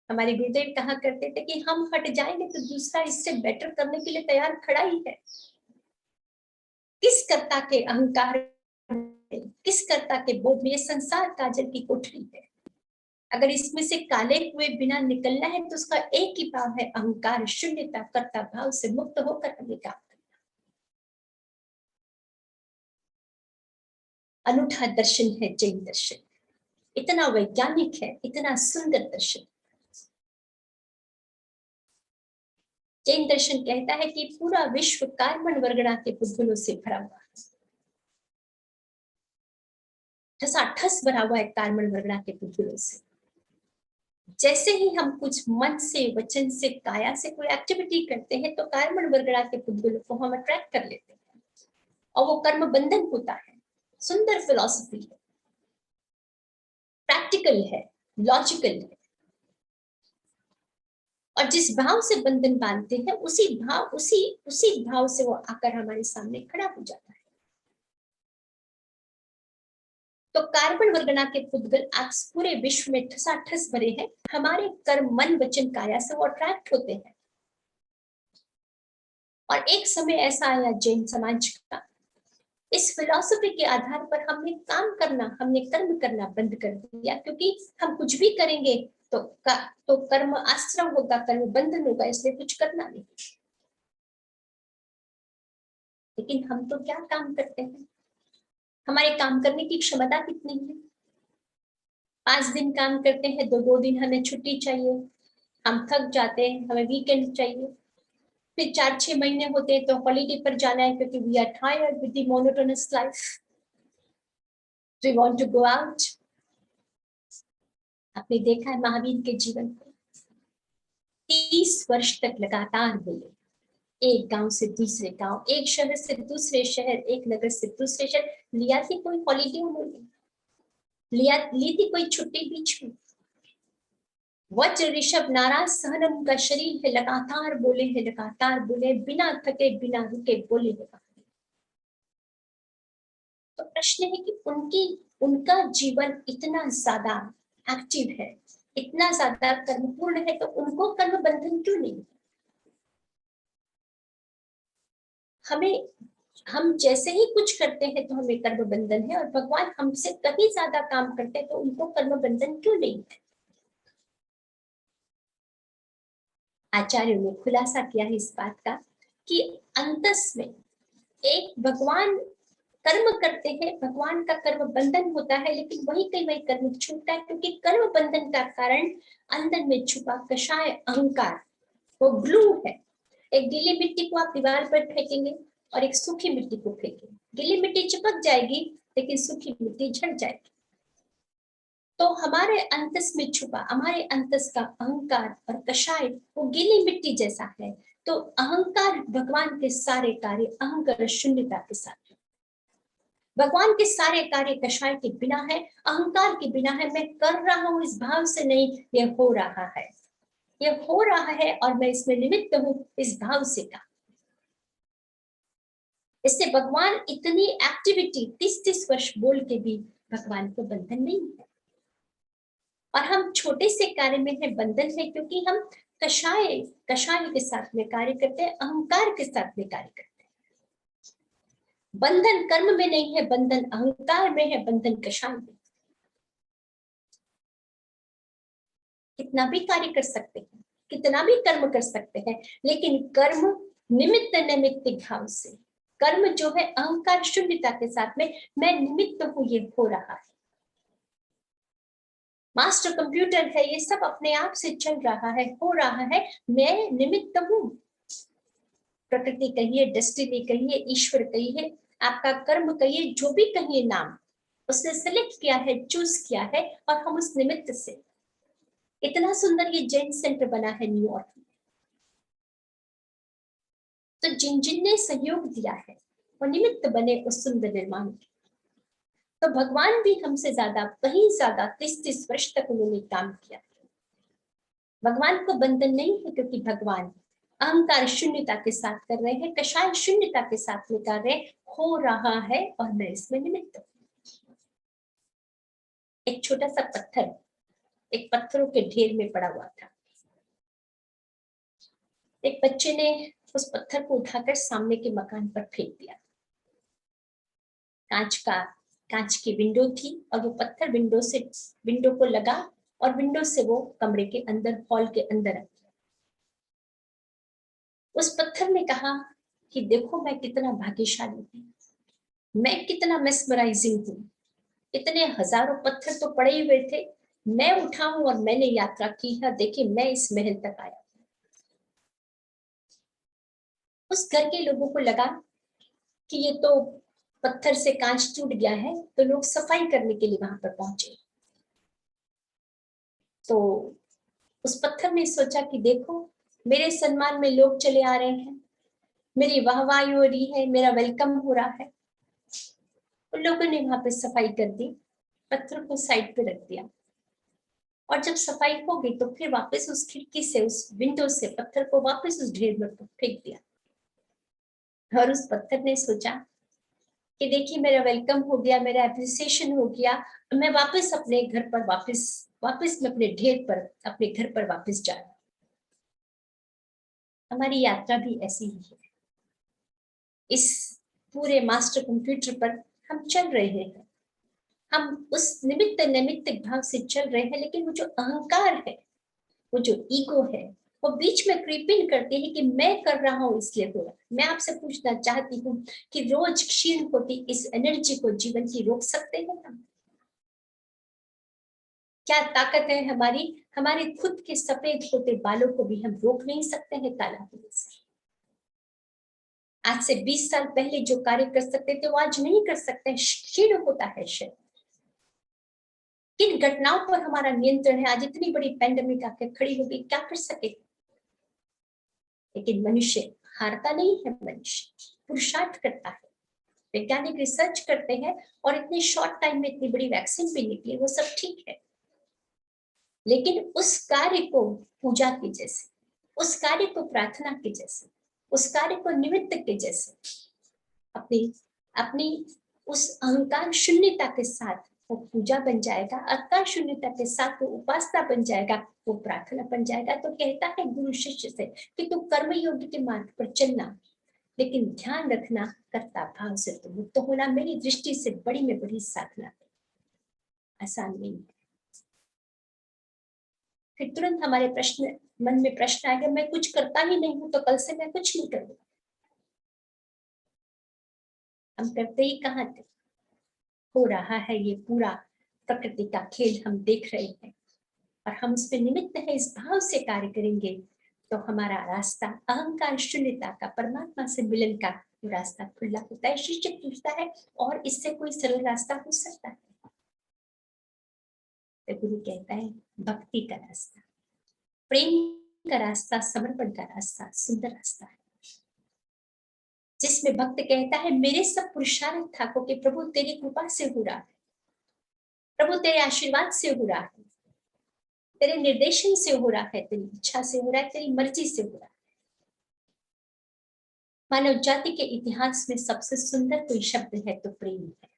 हमारे गुरुदेव कहा करते थे कि हम हट जाएंगे तो दूसरा इससे बेटर करने के लिए तैयार खड़ा ही है। किस कर्ता के अहंकार में, किस कर्ता के बोध में ये संसार काजल की कोठरी है। अगर इसमें से काले हुए बिना निकलना है तो उसका एक ही भाव है, अहंकार शून्यता, कर्ता भाव से मुक्त होकर हमें काम करना। अनूठा दर्शन है जैन दर्शन, इतना वैज्ञानिक है, इतना सुंदर दर्शन। जैन दर्शन कहता है कि पूरा विश्व कार्बन वर्गणा के पुद्गलों से भरा हुआ है, ठसाठस भरा हुआ है कार्बन वर्गणा के पुद्गलों से। जैसे ही हम कुछ मन से, वचन से, काया से कोई एक्टिविटी करते हैं तो कार्बन वर्गणा के पुद्गलों को हम अट्रैक्ट कर लेते हैं और वो कर्म बंधन होता है। सुंदर फिलॉसफी है, प्रैक्टिकल है, लॉजिकल है। और जिस भाव से बंधन बांधते हैं उसी भाव से वो आकर हमारे सामने खड़ा हो जाता है। तो कार्बन वर्गणा के पुद्गल आज पूरे विश्व में ठसाठस भरे हैं। हमारे कर्म, मन, वचन, काया से वो अट्रैक्ट होते हैं। और एक समय ऐसा आया जैन समाज का, इस फिलॉसफी के आधार पर हमने कर्म करना बंद कर दिया, क्योंकि हम कुछ भी करेंगे तो कर्म आश्रम होगा, कर्म बंधन होगा, इसलिए कुछ करना नहीं। लेकिन हम तो क्या काम करते हैं? हमारे काम करने की क्षमता कितनी है? 5 दिन काम करते हैं, 2 दिन हमें छुट्टी चाहिए, हम थक जाते हैं, हमें वीकेंड चाहिए। फिर 4-6 महीने होते हैं तो हॉलीडे पर जाना है, क्योंकि we are tired with the monotonous life, we want to go out. आपने देखा है महावीर के जीवन को, 30 वर्ष तक लगातार बोले, एक गांव से दूसरे गांव, एक शहर से दूसरे शहर, एक नगर से दूसरे शहर। लिया थी कोई हॉलीडे उन्होंने? ली थी कोई छुट्टी बीच में? वज्र ऋषभ नाराज सहनम का शरीर है, लगातार बोले, बिना थके बिना रुके बोले हैं। तो प्रश्न है कि उनका जीवन इतना ज्यादा एक्टिव है, इतना ज्यादा कर्मपूर्ण है, तो उनको कर्म बंधन क्यों नहीं? हम जैसे ही कुछ करते हैं तो हमें कर्म बंधन है, और भगवान हमसे कहीं ज्यादा काम करते हैं तो उनको कर्म बंधन क्यों नहीं है? आचार्यों ने खुलासा किया है इस बात का कि अंतस में एक भगवान कर्म करते हैं, भगवान का कर्म बंधन होता है, लेकिन वही कई वही कर्म छूटता है, क्योंकि कर्म बंधन का कारण अंदर में छुपा कषाय अहंकार, वो ग्लू है। एक गीली मिट्टी को आप दीवार पर फेंकेंगे और एक सूखी मिट्टी को फेंकेंगे, गीली मिट्टी चिपक जाएगी लेकिन सूखी मिट्टी झड़ जाएगी। तो हमारे अंतस में छुपा, हमारे अंतस का अहंकार और कषाय वो गीली मिट्टी जैसा है। तो अहंकार भगवान के सारे कार्य अहंकार शून्यता के साथ, भगवान के सारे कार्य कषाय के बिना है, अहंकार के बिना है। मैं कर रहा हूं इस भाव से नहीं, ये हो रहा है, ये हो रहा है और मैं इसमें निमित्त हूं इस भाव से का। इससे भगवान इतनी एक्टिविटी 30-30 वर्ष बोल के भी भगवान को बंधन नहीं है। और हम छोटे से कार्य में है बंधन है, क्योंकि हम कषाय के साथ में कार्य करते हैं, अहंकार के साथ में कार्य करते हैं। बंधन कर्म में नहीं है, बंधन अहंकार में है, बंधन कषाय में। कितना भी कार्य कर सकते हैं, कितना भी कर्म कर सकते हैं, लेकिन कर्म निमित्त नैमित्तिक भाव से, कर्म जो है अहंकार शून्यता के साथ में, मैं निमित्त हूं, ये हो रहा है। मास्टर कंप्यूटर है, ये सब अपने आप से चल रहा है, हो रहा है, मैं निमित्त हूं। प्रकृति कहिए, डेस्टिनी कहिए, ईश्वर कहिए, आपका कर्म कहिए, जो भी कहिए नाम, उसने सेलेक्ट किया है, चूज किया है, और हम उस निमित्त से। इतना सुंदर ये जैन सेंटर बना है न्यूयॉर्क में। तो जिन जिन ने सहयोग दिया है वो निमित्त बने उस सुंदर निर्माण के। तो भगवान भी हमसे ज्यादा, कहीं ज्यादा 30-30 वर्ष तक उन्होंने काम किया। भगवान को बंधन नहीं है, क्योंकि भगवान अहंकार शून्यता के साथ कर रहे हैं, कषाय शून्यता के साथ में कार्य हो रहा है और मैं इसमें निमित्त हूं। एक छोटा सा पत्थर एक पत्थरों के ढेर में पड़ा हुआ था। एक बच्चे ने उस पत्थर को उठाकर सामने के मकान पर फेंक दिया। कांच की विंडो थी और वो पत्थर विंडो को लगा और विंडो से वो कमरे के अंदर, हॉल के अंदर आ गया। उस पत्थर ने कहा कि देखो मैं कितना भाग्यशाली हूँ, मैं कितना मेस्मराइजिंग हूँ। इतने हजारों पत्थर तो पड़े हुए थे, मैं उठा हूं और मैंने यात्रा की है, देखिए मैं इस महल तक आया। उस घर के लोगों को लगा कि ये तो पत्थर से कांच टूट गया है, तो लोग सफाई करने के लिए वहां पर पहुंचे। तो उस पत्थर ने सोचा कि देखो मेरे सम्मान में लोग चले आ रहे हैं, मेरी वाहवाही हो रही है, मेरा वेलकम हो रहा है। उन लोगों ने वहां पे सफाई कर दी, पत्थर को साइड पे रख दिया, और जब सफाई हो गई तो फिर वापस उस खिड़की से, उस विंडो से पत्थर को वापस उस ढेर में फेंक दिया। और उस पत्थर ने सोचा कि देखिए मेरा वेलकम हो गया, मेरा एप्रिसिएशन हो गया, मैं वापस अपने घर पर वापस मैं अपने ढेर पर, अपने घर पर वापस जा रहा। हमारी यात्रा भी ऐसी ही है। इस पूरे मास्टर कंप्यूटर पर हम चल रहे हैं, हम उस निमित्त नैमित्तिक भाव से चल रहे हैं, लेकिन वो जो अहंकार है, वो जो ईगो है, वो बीच में क्रीपिंग करती है कि मैं कर रहा हूं इसलिए हो रहा। मैं आपसे पूछना चाहती हूँ कि रोज क्षीण होती इस एनर्जी को जीवन की रोक सकते हैं हम? क्या ताकत है हमारी? हमारे खुद के सफेद होते बालों को भी हम रोक नहीं सकते हैं काला होने से। आज से 20 साल पहले जो कार्य कर सकते थे वो आज नहीं कर सकते, क्षीण होता है शरीर। किन घटनाओं पर हमारा नियंत्रण है? आज इतनी बड़ी पैंडेमिक आके खड़ी होगी, क्या कर सके? लेकिन मनुष्य हारता नहीं है, मनुष्य पुरुषार्थ करता है। वैज्ञानिक रिसर्च करते हैं और इतने शॉर्ट टाइम में इतनी बड़ी वैक्सीन भी निकली, वो सब ठीक है, लेकिन उस कार्य को पूजा के जैसे, उस कार्य को प्रार्थना के जैसे, उस कार्य को निमित्त के जैसे, अपनी अपनी उस अहंकार शून्यता के साथ वो पूजा बन जाएगा, अहंकार शून्यता के साथ वो उपासना बन जाएगा, वो प्रार्थना बन जाएगा। तो कहता है गुरु शिष्य से कि तू कर्म योगी के मार्ग पर चलना, लेकिन ध्यान रखना कर्ता भाव से तुम मुक्त होना। मेरी दृष्टि से बड़ी में बड़ी साधना है, आसान नहीं है। फिर तुरंत हमारे मन में प्रश्न आएगा, मैं कुछ करता ही नहीं हूं तो कल से मैं कुछ नहीं करूंगा। हम करते ही कहाँ थे। हो रहा है ये पूरा प्रकृति का खेल हम देख रहे हैं और हम उसमें निमित्त है, इस भाव से कार्य करेंगे तो हमारा रास्ता अहंकार शून्यता का, परमात्मा से मिलन का रास्ता खुला होता है। शिष्य पूछता है और इससे कोई सरल रास्ता हो सकता है? तो गुरु कहता है भक्ति का रास्ता, प्रेम का रास्ता, समर्पण का रास्ता सुंदर रास्ता है, जिसमें भक्त कहता है मेरे सब पुरुषार्थ ठाकुर के प्रभु तेरी कृपा से हो रहा है, प्रभु तेरे आशीर्वाद से हो रहा है, तेरे निर्देशन से हो रहा है, तेरी इच्छा से हो रहा है, तेरी मर्जी से हो रहा है। मानव जाति के इतिहास में सबसे सुंदर कोई शब्द है तो प्रेम है।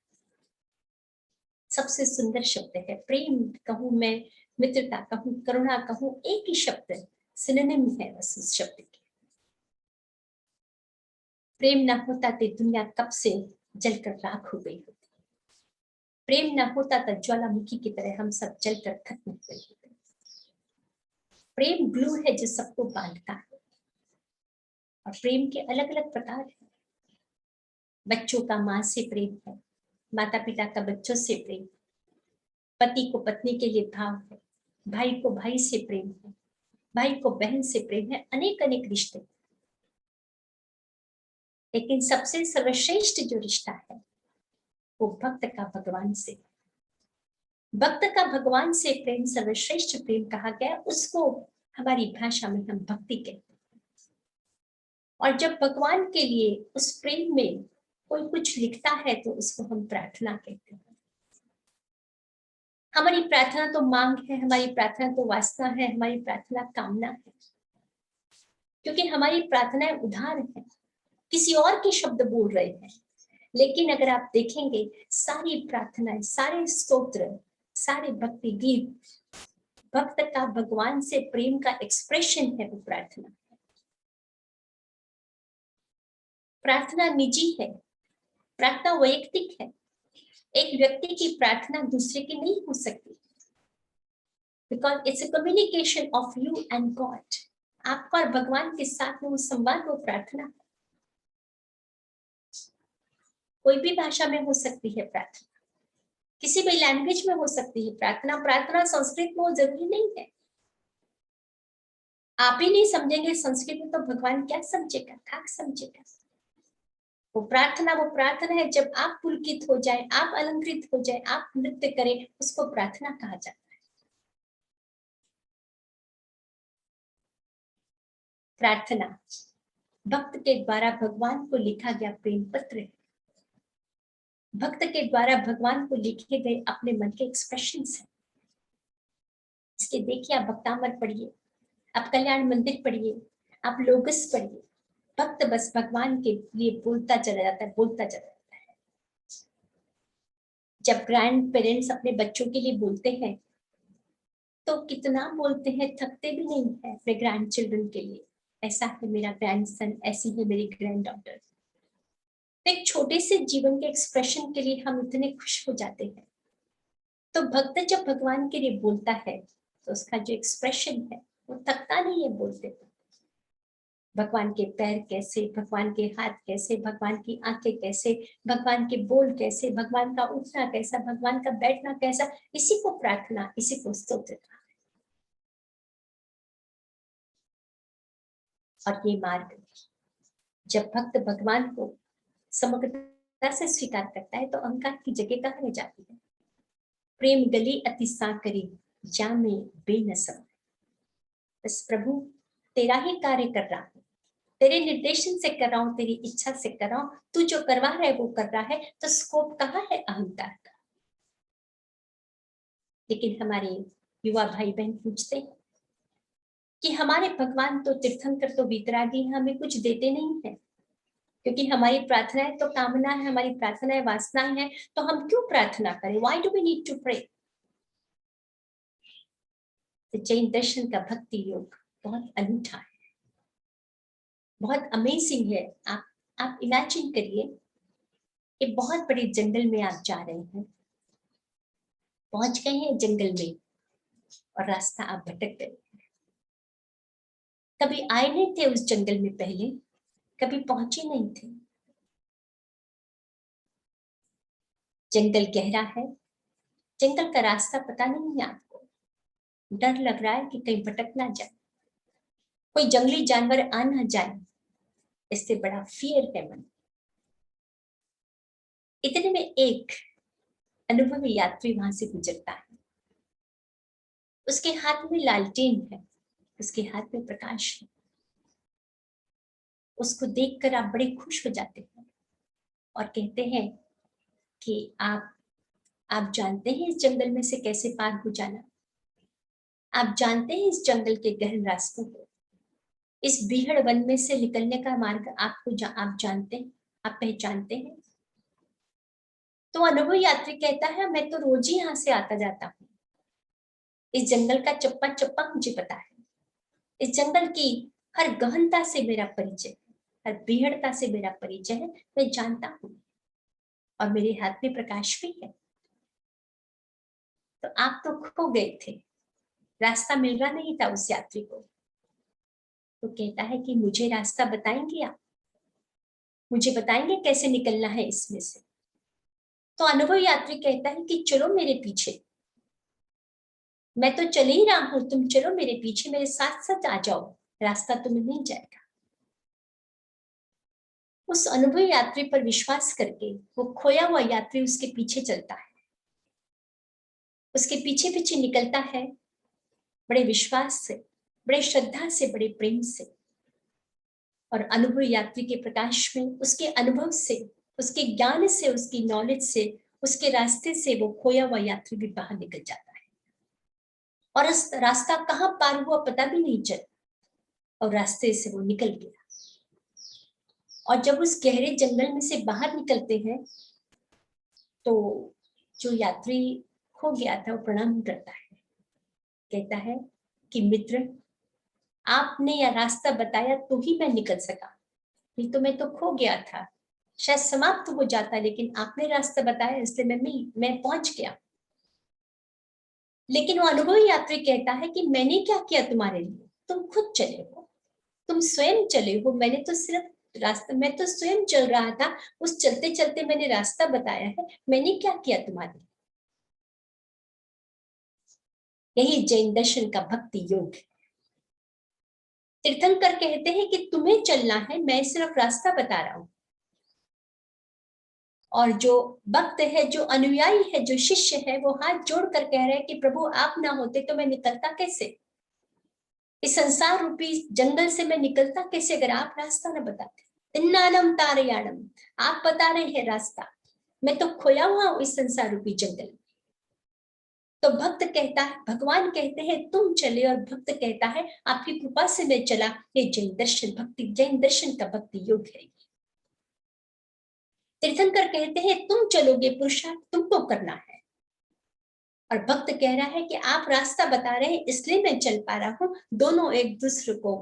सबसे सुंदर शब्द है प्रेम। कहूं मैं मित्रता कहूं, करुणा कहूं, एक ही शब्द सिनोनिम है बस उस शब्द के। प्रेम ना होता तो दुनिया कब से जलकर राख हो गई होती। प्रेम ना होता तो ज्वालामुखी की तरह हम सब जलकर खत्म हो गए होते। प्रेम ग्लू है जो सबको बांधता है और प्रेम के अलग अलग प्रकार हैं। बच्चों का माँ से प्रेम है, माता पिता का बच्चों से प्रेम, पति को पत्नी के लिए भाव है, भाई को भाई से प्रेम है, भाई को बहन से प्रेम है, अनेक अनेक रिश्ते। लेकिन सबसे सर्वश्रेष्ठ जो रिश्ता है वो भक्त का भगवान से। भक्त का भगवान से प्रेम सर्वश्रेष्ठ प्रेम कहा गया, उसको हमारी भाषा में हम भक्ति कहते हैं। और जब भगवान के लिए उस प्रेम में कोई कुछ लिखता है तो उसको हम प्रार्थना कहते हैं। हमारी प्रार्थना तो मांग है, हमारी प्रार्थना तो वासना है, हमारी प्रार्थना कामना है, क्योंकि हमारी प्रार्थनाएं उधार है, किसी और के शब्द बोल रहे हैं। लेकिन अगर आप देखेंगे सारी प्रार्थनाएं, सारे स्तोत्र, सारे भक्ति गीत भक्त का भगवान से प्रेम का एक्सप्रेशन है। वो प्रार्थना, प्रार्थना निजी है, प्रार्थना वैयक्तिक है। एक व्यक्ति की प्रार्थना दूसरे की नहीं हो सकती, because it's a communication of you and God. आपका और भगवान के साथ में वो संवाद, वो प्रार्थना है। कोई भी भाषा में हो सकती है प्रार्थना, किसी भी लैंग्वेज में हो सकती है प्रार्थना। प्रार्थना संस्कृत में वो जरूरी नहीं है। आप ही नहीं समझेंगे संस्कृत में तो भगवान क्या समझेगा, खाक समझेगा। वो प्रार्थना है। जब आप पुलकित हो जाए, आप अलंकृत हो जाए, आप नृत्य करें, उसको प्रार्थना कहा जाता है। प्रार्थना भक्त के द्वारा भगवान को लिखा गया प्रेम पत्र है। भक्त के द्वारा भगवान को लिखे गए अपने मन के एक्सप्रेशंस हैं। इसके देखिए, आप भक्तामृत पढ़िए, आप कल्याण मंदिर पढ़िए, आप लोगस पढ़िए। भक्त बस भगवान के लिए बोलता चला जाता है, बोलता चला जाता है। जब ग्रैंड पेरेंट्स अपने बच्चों के लिए बोलते हैं तो कितना बोलते हैं, थकते भी नहीं है अपने ग्रैंड चिल्ड्रन के लिए। ऐसा है मेरा ग्रैंडसन, ऐसी है मेरी ग्रैंड डॉटर। एक छोटे से जीवन के एक्सप्रेशन के लिए हम इतने खुश हो जाते हैं। तो भक्त जब भगवान के लिए बोलता है तो उसका जो एक्सप्रेशन है वो थकता नहीं है बोलते। भगवान के पैर कैसे, भगवान के हाथ कैसे, भगवान की आंखें कैसे, भगवान के बोल कैसे, भगवान का उठना कैसा, भगवान का बैठना कैसा, इसी को प्रार्थना, इसी को स्तोत्र। और ये मार्ग जब भक्त भगवान को समग्रता से स्वीकार करता है तो अहंकार की जगह कहाँ रह जाती है। प्रेम गली अति साकरी जामे बेनसम। बस प्रभु तेरा ही कार्य कर रहा हूं, तेरे निर्देशन से कर रहा हूं, तेरी इच्छा से कर रहा हूं। तू जो करवा रहा है वो कर रहा है, तो स्कोप कहाँ है अहंकार का। लेकिन हमारे युवा भाई बहन पूछते हैं कि हमारे भगवान तो तीर्थंकर, तो वितरागी, हमें कुछ देते नहीं है, क्योंकि हमारी प्रार्थनाएं तो कामना है, हमारी प्रार्थनाएं वासनाएं हैं, तो हम क्यों प्रार्थना करें? Why do we need to pray? Jain दर्शन का भक्ति योग बहुत अनूठा है, बहुत अमेजिंग है। आप इमेजिन करिए कि बहुत बड़े जंगल में आप जा रहे हैं, पहुंच गए हैं जंगल में और रास्ता आप भटक गए। कभी आए नहीं थे उस जंगल में पहले, कभी पहुंचे नहीं थे। जंगल गहरा है, जंगल का रास्ता पता नहीं है आपको, डर लग रहा है कि कहीं भटक ना जाए, कोई जंगली जानवर आ ना जाए, इससे बड़ा फियर है मन। इतने में एक अनुभवी यात्री वहां से गुजरता है, उसके हाथ में लालटेन है, उसके हाथ में प्रकाश है। उसको देखकर आप बड़े खुश हो जाते हैं और कहते हैं कि आप जानते हैं इस जंगल में से कैसे पार हो जाना, आप जानते हैं इस जंगल के गहन रास्तों को, इस बीहड़ वन में से निकलने का मार्ग आप जानते हैं, आप पहचानते हैं। तो अनुभवी यात्री कहता है मैं तो रोज ही यहाँ से आता जाता हूँ, इस जंगल का चप्पा चप्पा मुझे पता है, इस जंगल की हर गहनता से मेरा परिचय है, हर बीहड़ता से मेरा परिचय है, मैं जानता हूँ और मेरे हाथ में प्रकाश भी है। तो आप तो खो गए थे, रास्ता मिल रहा नहीं था उस यात्री को। तो कहता है कि मुझे रास्ता बताएंगे आप, मुझे बताएंगे कैसे निकलना है इसमें से। तो अनुभवी यात्री कहता है कि चलो मेरे पीछे, मैं तो चल ही रहा हूं, तुम चलो मेरे पीछे, मेरे साथ साथ आ जाओ, रास्ता तुम्हें मिल जाएगा। उस अनुभवी यात्री पर विश्वास करके वो खोया हुआ यात्री उसके पीछे चलता है, उसके पीछे पीछे निकलता है, बड़े विश्वास से, बड़े श्रद्धा से, बड़े प्रेम से। और अनुभवी यात्री के प्रकाश में, उसके अनुभव से, उसके ज्ञान से, उसकी नॉलेज से, उसके रास्ते से वो खोया हुआ यात्री भी बाहर निकल जाता है और उस रास्ता कहाँ पार हुआ पता भी नहीं चला और रास्ते से वो निकल गया। और जब उस गहरे जंगल में से बाहर निकलते हैं तो जो यात्री खो गया था वो प्रणाम करता है, कहता है कि मित्र, आपने यह रास्ता बताया तो ही मैं निकल सका, नहीं तो मैं तो खो गया था, शायद समाप्त हो जाता, लेकिन आपने रास्ता बताया इसलिए मैं पहुंच गया। लेकिन वो अनुभवी यात्री कहता है कि मैंने क्या किया तुम्हारे लिए, तुम खुद चले हो, तुम स्वयं चले हो, मैंने तो सिर्फ रास्ता, मैं तो स्वयं चल रहा था, उस चलते चलते मैंने रास्ता बताया है, मैंने क्या किया तुम्हारे लिए। यही जैन दर्शन का भक्ति योग है। तीर्थंकर कहते हैं कि तुम्हें चलना है, मैं सिर्फ रास्ता बता रहा हूं। और जो भक्त है, जो अनुयायी है, जो शिष्य है, वो हाथ जोड़कर कह रहे हैं कि प्रभु आप ना होते तो मैं निकलता कैसे, इस संसार रूपी जंगल से मैं निकलता कैसे अगर आप रास्ता न बताते। तिन्नानम तारयाणम, आप बता रहे हैं रास्ता, मैं तो खोया हुआ हूं इस संसार रूपी जंगल। तो भक्त कहता है, भगवान कहते हैं तुम चले, और भक्त कहता है आपकी कृपा से मैं चला। ये जैन दर्शन भक्ति, जैन दर्शन का भक्ति योग है। तीर्थंकर कहते हैं तुम चलोगे, पुरुषार्थ तुमको करना है, और भक्त कह रहा है कि आप रास्ता बता रहे हैं इसलिए मैं चल पा रहा हूं। दोनों एक दूसरे को,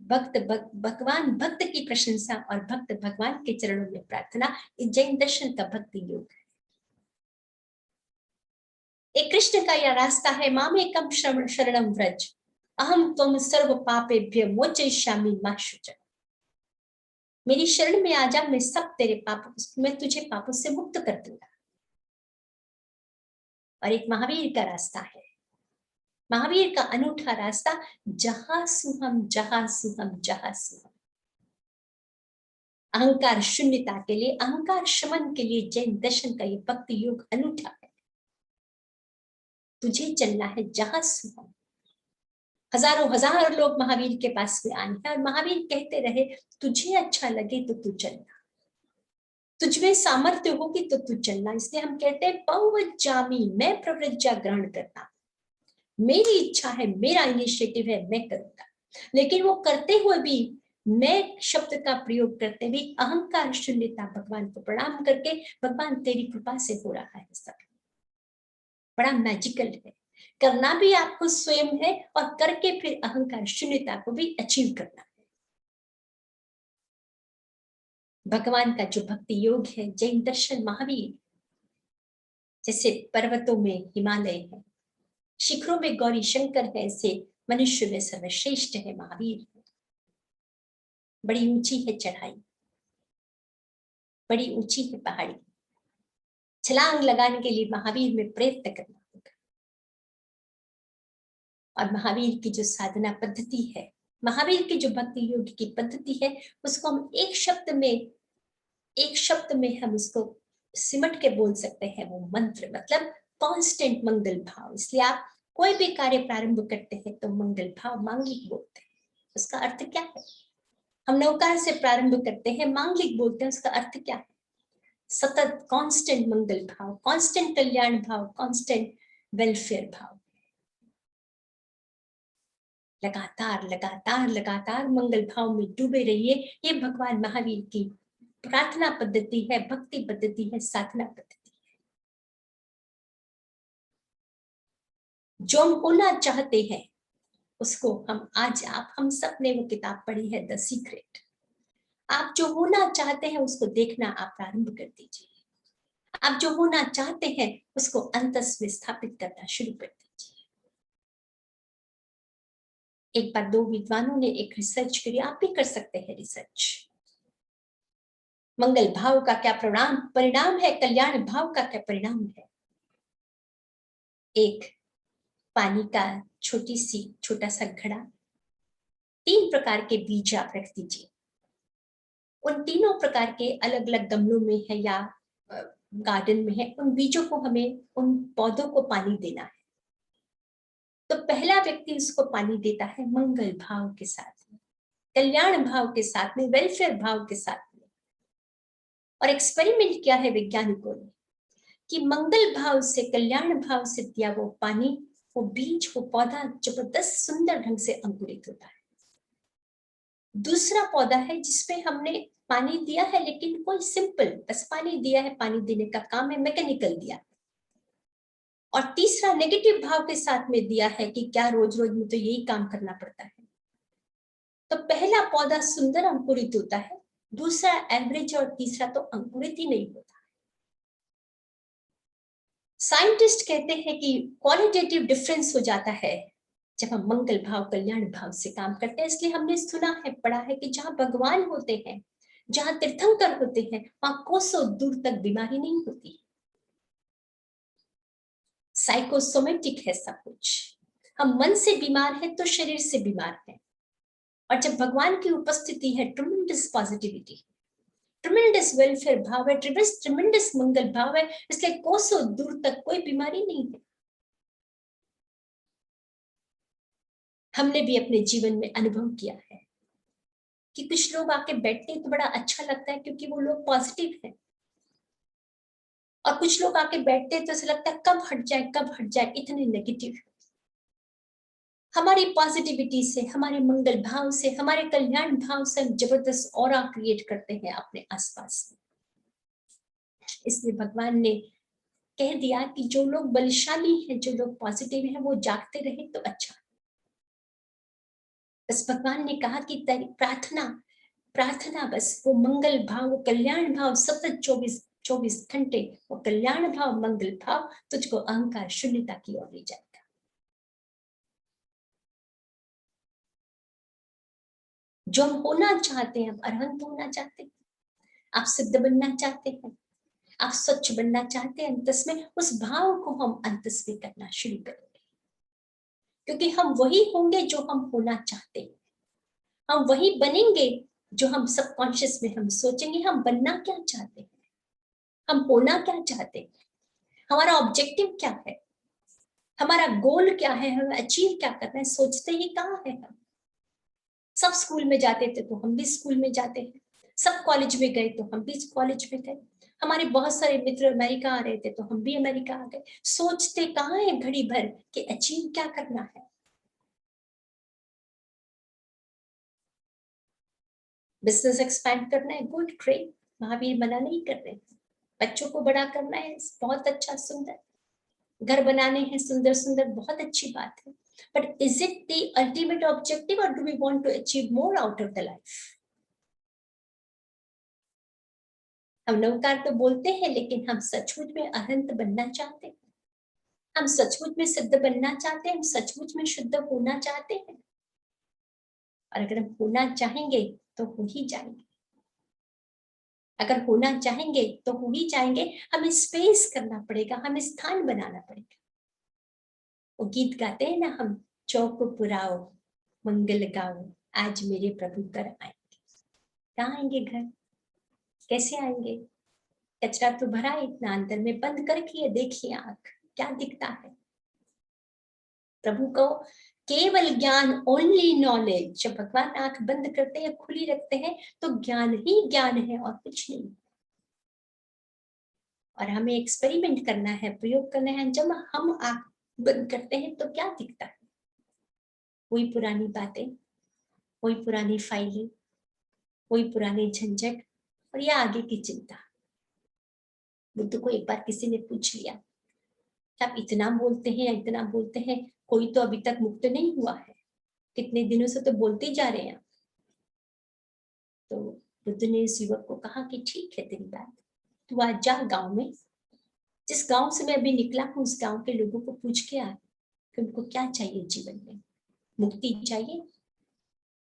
भगवान भक्त की प्रशंसा और भक्त भगवान के चरणों में प्रार्थना, जैन दर्शन का भक्ति योग है। एक कृष्ण का यह रास्ता है, मामेकम शरणम व्रज, अहम त्वम सर्व पापेभ्य मोचयिष्यामि मा शुचः। मेरी शरण में आ जा, मैं सब तेरे पाप, मैं तुझे पापों से मुक्त कर दूंगा। और एक महावीर का रास्ता है, महावीर का अनूठा रास्ता, जहां सुहम जहां सुहम जहां सुहम। अहंकार शून्यता के लिए, अहंकार शमन के लिए जैन दर्शन का ये भक्ति योग अनूठा है। तुझे चलना है जहां सुहम। हजारों हजार लोग महावीर के पास में आए हैं और महावीर कहते रहे तुझे अच्छा लगे तो तू चलना, तुझमें सामर्थ्य होगी तो तू चलना। इसलिए हम कहते हैं पवज्जामि, मैं प्रव्रज्जा ग्रहण करता, मेरी इच्छा है, मेरा इनिशिएटिव है, मैं करूंगा। लेकिन वो करते हुए भी, मैं शब्द का प्रयोग करते हुए अहंकार शून्यता, भगवान को प्रणाम करके, भगवान तेरी कृपा से हो रहा है सब। बड़ा मैजिकल है, करना भी आपको स्वयं है और करके फिर अहंकार शून्यता को भी अचीव करना है। भगवान का जो भक्ति योग है, जैन दर्शन, महावीर, जैसे पर्वतों में हिमालय है, शिखरों में गौरी शंकर है, ऐसे मनुष्य में सर्वश्रेष्ठ है महावीर। बड़ी ऊंची है चढ़ाई, बड़ी ऊंची है पहाड़ी, छलांग लगाने के लिए महावीर में प्रयत्न करना होगा। और महावीर की जो साधना पद्धति है, महावीर की जो भक्ति योग की पद्धति है, उसको हम एक शब्द में हम उसको सिमट के बोल सकते हैं, वो मंत्र, मतलब कांस्टेंट मंगल भाव। इसलिए आप कोई भी कार्य प्रारंभ करते हैं तो मंगल भाव मांगलिक बोलते हैं। उसका अर्थ क्या है? हम नौकार से प्रारंभ करते हैं, मांगलिक बोलते हैं, उसका अर्थ क्या है? सतत कांस्टेंट मंगल भाव, कांस्टेंट कल्याण भाव, कांस्टेंट वेलफेयर भाव। लगातार लगातार लगातार मंगल भाव में डूबे रहिए। ये भगवान महावीर की प्रार्थना पद्धति है, भक्ति पद्धति है, साधना पद्धति है। जो हम होना चाहते हैं उसको हम सब ने वो किताब पढ़ी है, द सीक्रेट। आप जो होना चाहते हैं उसको देखना आप प्रारंभ कर दीजिए। आप जो होना चाहते हैं उसको अंतस में स्थापित करना शुरू कर दीजिए। एक बार 2 विद्वानों ने एक रिसर्च करी, आप भी कर सकते हैं रिसर्च। मंगल भाव का क्या परिणाम है, कल्याण भाव का क्या परिणाम है। एक पानी का छोटा सा घड़ा, 3 प्रकार के बीज आप रख दीजिए। उन तीनों प्रकार के अलग अलग गमलों में है या गार्डन में है, उन बीजों को हमें, उन पौधों को पानी देना है। तो पहला व्यक्ति उसको पानी देता है मंगल भाव के साथ में, कल्याण भाव के साथ में, वेलफेयर भाव के साथ में। और एक्सपेरिमेंट किया है वैज्ञानिकों ने कि मंगल भाव से, कल्याण भाव से दिया वो पानी, वो बीज, वो पौधा जबरदस्त सुंदर ढंग से अंकुरित होता है। दूसरा पौधा है जिसमें हमने पानी दिया है लेकिन कोई सिंपल बस पानी दिया है, पानी देने का काम है, मैकेनिकल दिया। और तीसरा नेगेटिव भाव के साथ में दिया है कि क्या रोज रोज में तो यही काम करना पड़ता है। तो पहला पौधा सुंदर अंकुरित होता है, दूसरा एवरेज और तीसरा तो अंकुरित ही नहीं होता। साइंटिस्ट कहते हैं कि क्वालिटेटिव डिफरेंस हो जाता है जब हम मंगल भाव, कल्याण भाव से काम करते हैं। इसलिए हमने सुना है, पढ़ा है कि जहां भगवान होते हैं, जहां तीर्थंकर होते हैं, वहां कोसों दूर तक बीमारी नहीं होती। साइकोसोमेटिक है सब कुछ। हम मन से बीमार है तो शरीर से बीमार है। और जब भगवान की उपस्थिति है, ट्रिमेंडस पॉजिटिविटी, ट्रिमेंडस वेलफेयर भाव है, ट्रिमेंडस मंगल भाव है, इसलिए कोसों दूर तक कोई बीमारी नहीं है। हमने भी अपने जीवन में अनुभव किया है कि कुछ लोग आके बैठते हैं तो बड़ा अच्छा लगता है क्योंकि वो लोग पॉजिटिव हैं, और कुछ लोग आके बैठते हैं तो ऐसा लगता है कब हट जाए, इतने नेगेटिव। हमारी पॉजिटिविटी से, हमारे मंगल भाव से, हमारे कल्याण भाव से हम जबरदस्त ऑरा क्रिएट करते हैं अपने आसपास। इसलिए भगवान ने कह दिया कि जो लोग बलशाली हैं, जो लोग पॉजिटिव हैं, वो जागते रहे तो अच्छा। बस भगवान ने कहा कि प्रार्थना बस वो मंगल भाव, वो कल्याण भाव सतत 24 घंटे, वो कल्याण भाव, मंगल भाव तुझको अहंकार शून्यता की ओर ले जाएगा। जो हम होना चाहते हैं, आप अरहंत होना चाहते हैं, आप सिद्ध बनना चाहते हैं, आप स्वच्छ बनना चाहते हैं, अंतस में उस भाव को हम अंतस में करना शुरू करेंगे, क्योंकि हम वही होंगे जो हम होना चाहते हैं। हम वही बनेंगे जो हम सबकॉन्शियस में हम सोचेंगे हम बनना क्या चाहते हैं, हम होना क्या चाहते हैं, हमारा ऑब्जेक्टिव क्या है, हमारा गोल क्या है, हमें अचीव क्या करना है। सोचते ही कहाँ है हम। सब स्कूल में जाते थे तो हम भी स्कूल में जाते हैं, सब कॉलेज में गए तो हम भी कॉलेज में गए, हमारे बहुत सारे मित्र अमेरिका आ रहे थे तो हम भी अमेरिका आ गए। सोचते कहाँ है घड़ी भर कि अचीव क्या करना है। बिजनेस एक्सपैंड करना है, गुड ग्रेट, महावीर मना नहीं कर रहे। बच्चों को बड़ा करना है, बहुत अच्छा, सुंदर। घर बनाने हैं सुंदर सुंदर, बहुत अच्छी बात है। But is it the ultimate objective और do we want to achieve more out of the life? हम नवकार तो बोलते हैं लेकिन हम सचमुच में अनंत बनना चाहते हैं, हम सचमुच में सिद्ध बनना चाहते हैं, हम सचमुच में शुद्ध होना चाहते हैं। और अगर हम होना चाहेंगे तो हो ही जाएंगे। अगर होना चाहेंगे तो हो ही जाएंगे, हमें स्पेस करना पड़ेगा, हमें स्थान बनाना पड़ेगा। वो गीत गाते हैं ना हम, चौक पुराओ मंगल गाओ आज मेरे प्रभु कर आएंगे। कहाँ आएंगे घर, कैसे आएंगे? कचरा तो भरा है इतना अंदर में, बंद करके देखिए आंख, क्या दिखता है? प्रभु को केवल ज्ञान, ओनली नॉलेज। जब भगवान आंख बंद करते हैं, खुली रखते हैं, तो ज्ञान ही ज्ञान है और कुछ नहीं। और हमें एक्सपेरिमेंट करना है, प्रयोग करना है। जब हम आंख बंद करते हैं तो क्या दिखता है? वही पुरानी बातें, वही पुरानी फाइलें, वही पुरानी झंझट और या आगे की चिंता। बुद्ध को एक बार किसी ने पूछ लिया, आप इतना बोलते हैं, इतना बोलते हैं, कोई तो अभी तक मुक्त नहीं हुआ है, कितने दिनों से तो बोलते ही जा रहे हैं। तो बुद्ध ने इस युवक को कहा कि ठीक है तेरी बात, तू आज जा गांव में, जिस गांव से मैं अभी निकला हूं उस गांव के लोगों को पूछ के आ कि उनको क्या चाहिए जीवन में। मुक्ति चाहिए,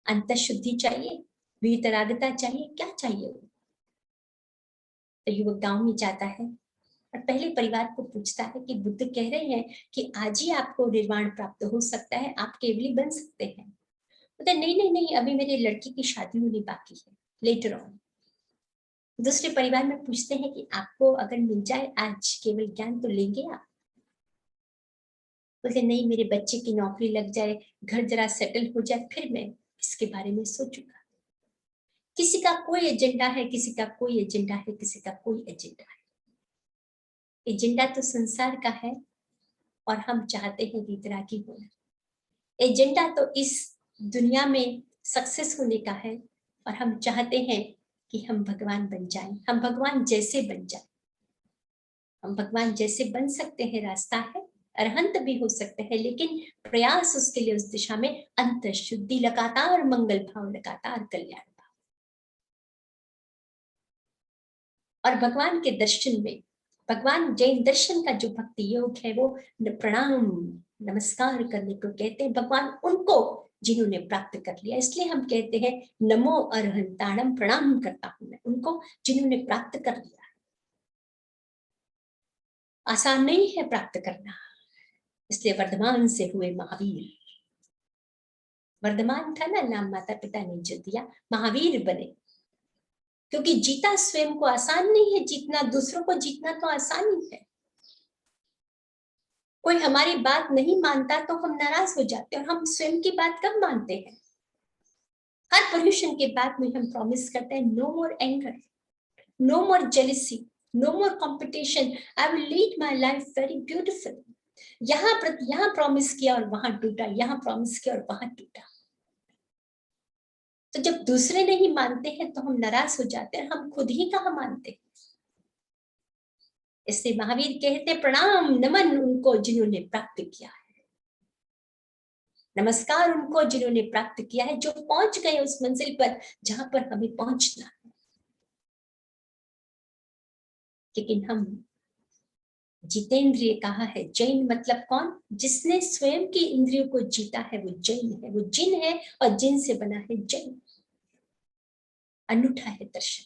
अंतःशुद्धि चाहिए, वीतरागता चाहिए, क्या चाहिए? तो युवक गांव में जाता है और पहले परिवार को पूछता है कि बुद्ध कह रहे हैं कि आज ही आपको निर्वाण प्राप्त हो सकता है, आप केवली बन सकते हैं। बोलते नहीं नहीं नहीं, अभी मेरे लड़की की शादी होनी बाकी है, लेटर ऑन। दूसरे परिवार में पूछते हैं कि आपको अगर मिल जाए आज केवल ज्ञान तो लेंगे आप? बोलते नहीं, मेरे बच्चे की नौकरी लग जाए, घर जरा सेटल हो जाए, फिर मैं इसके बारे में सोचूंगा। किसी का कोई एजेंडा है, किसी का कोई एजेंडा है, किसी का कोई एजेंडा है। एजेंडा तो संसार का है और हम चाहते हैं वीतरागी होना। एजेंडा तो इस दुनिया में सक्सेस होने का है और हम चाहते हैं कि हम भगवान बन जाएं, हम भगवान जैसे बन जाएं। हम भगवान जैसे बन सकते हैं, रास्ता है, अरहंत भी हो सकते हैं, लेकिन प्रयास उसके लिए उस दिशा में अंतःशुद्धि, लगातार मंगल भाव, लगातार कल्याण भाव। और भगवान के दर्शन में, भगवान जैन दर्शन का जो भक्ति योग है वो प्रणाम, नमस्कार करने को कहते हैं। भगवान उनको जिन्होंने प्राप्त कर लिया, इसलिए हम कहते हैं नमो अरहंताणम, प्रणाम करता हूं मैं उनको जिन्होंने प्राप्त कर लिया। आसान नहीं है प्राप्त करना, इसलिए वर्धमान से हुए महावीर। वर्धमान था ना नाम, माता पिता ने जो दिया, महावीर बने। क्योंकि जीता स्वयं को आसान नहीं है, जीतना दूसरों को जीतना तो आसान ही है। कोई हमारी बात नहीं मानता तो हम नाराज हो जाते हैं, और हम स्वयं की बात कब मानते हैं? हर पोल्यूशन के बाद में हम प्रॉमिस करते हैं no more anger, no more jealousy, no more competition, I will lead my life very beautiful. यहाँ प्रॉमिस किया और वहां टूटा, यहाँ प्रॉमिस किया और वहां टूटा। तो जब दूसरे नहीं मानते हैं तो हम नाराज हो जाते हैं, हम खुद ही कहाँ मानते हैं। इसलिए महावीर कहते प्रणाम, नमन उनको जिन्होंने प्राप्त किया है, नमस्कार उनको जिन्होंने प्राप्त किया है, जो पहुंच गए उस मंजिल पर जहां पर हमें पहुंचना है। लेकिन हम जितेंद्रिय कहा है, जैन मतलब कौन? जिसने स्वयं की इंद्रियों को जीता है वो जैन है, वो जिन है और जिन से बना है जैन। अनूठा है दर्शन।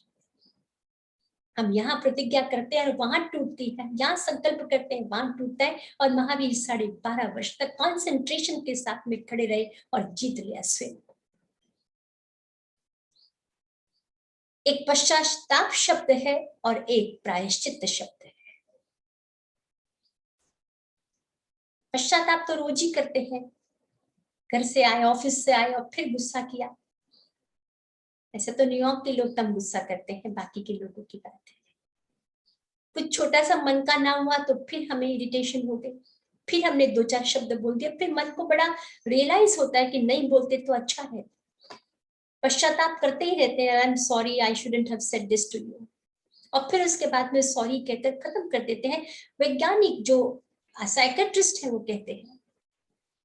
हम यहाँ प्रतिज्ञा करते हैं और वहां टूटती है, यहाँ संकल्प करते हैं वहां टूटता है। और महावीर 12.5 वर्ष तक कॉन्सेंट्रेशन के साथ में खड़े रहे और जीत लिया स्वयं को। एक पश्चाताप शब्द है और एक प्रायश्चित शब्द है। पश्चाताप तो रोज ही करते हैं, घर से आए, ऑफिस से आए और फिर गुस्सा किया। ऐसे तो न्यूयॉर्क के लोग कम गुस्सा करते हैं, बाकी के लोगों की बात है। कुछ छोटा सा मन का ना हुआ तो फिर हमें इरिटेशन हो गई, फिर हमने 2-4 शब्द बोल दिया, फिर मन को बड़ा रियलाइज होता है कि नहीं बोलते तो अच्छा है। पश्चाताप करते ही रहते हैं, I am sorry, I shouldn't have said this to you, और फिर उसके बाद में सॉरी कहकर खत्म कर देते हैं। वैज्ञानिक जो साइकेट्रिस्ट है वो कहते हैं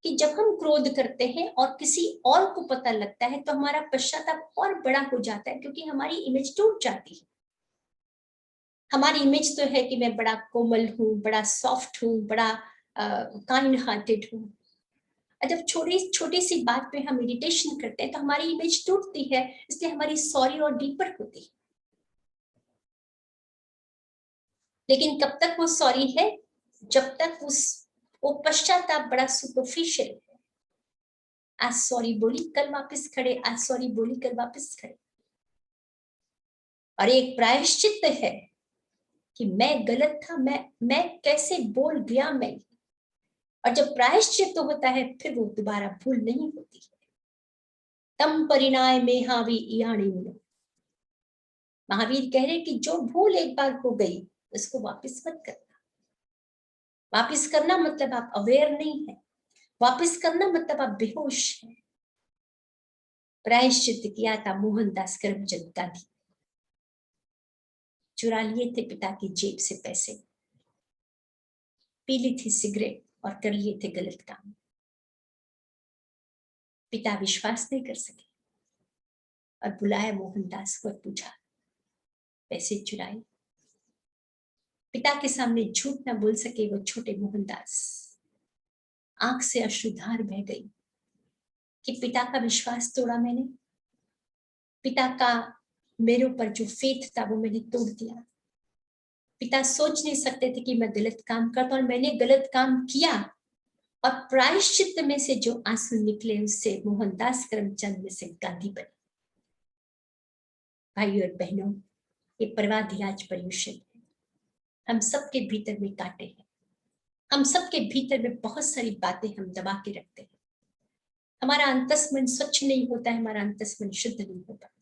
कि जब हम क्रोध करते हैं और किसी और को पता लगता है तो हमारा पश्चाताप और बड़ा हो जाता है, क्योंकि हमारी इमेज टूट जाती है। हमारी इमेज तो है कि मैं बड़ा कोमल हूँ, बड़ा सॉफ्ट हूँ, बड़ा काइंड हार्टेड हूँ। जब छोटी छोटी सी बात पे हम इरिटेशन करते हैं तो हमारी इमेज टूटती है, इसलिए हमारी सॉरी और डीपर होती है। लेकिन कब तक वो सॉरी है? जब तक वो पश्चाताप बड़ा सुपरफिशियल है। आज सॉरी बोली कल वापस खड़े, आज सॉरी बोली कल वापस खड़े। और एक प्रायश्चित है कि मैं गलत था, मैं कैसे बोल गया मैं। और जब प्रायश्चित होता है फिर वो दोबारा भूल नहीं होती है। तम परिणाय में हावी इयाणी। महावीर कह रहे कि जो भूल एक बार हो गई उसको वापस मत करना। वापस करना मतलब आप अवेयर नहीं है, वापस करना मतलब आप बेहोश हैं। प्रायश्चित किया था मोहनदास करमचंद गांधी। चुरा लिए थे पिता की जेब से पैसे, पी ली थी सिगरेट और कर लिए थे गलत काम। पिता विश्वास नहीं कर सके और बुलाया मोहनदास को और पूछा पैसे चुराए। पिता के सामने झूठ ना बोल सके वो छोटे मोहनदास, आंख से अश्रुधार बह गई कि पिता का विश्वास तोड़ा मैंने, पिता का मेरे ऊपर जो फेथ था वो मैंने तोड़ दिया। पिता सोच नहीं सकते थे कि मैं गलत काम करता, और मैंने गलत काम किया। और प्रायश्चित में से जो आंसू निकले उससे मोहनदास करमचंद में से गांधी बने। भाई और बहनों, ये परवाधिराज पर्यूषण है। हम सबके भीतर में कांटे हैं, हम सबके भीतर में बहुत सारी बातें हम दबा के रखते हैं। हमारा अंतस्मन स्वच्छ नहीं होता है, हमारा अंतस्मन शुद्ध नहीं हो पाता है।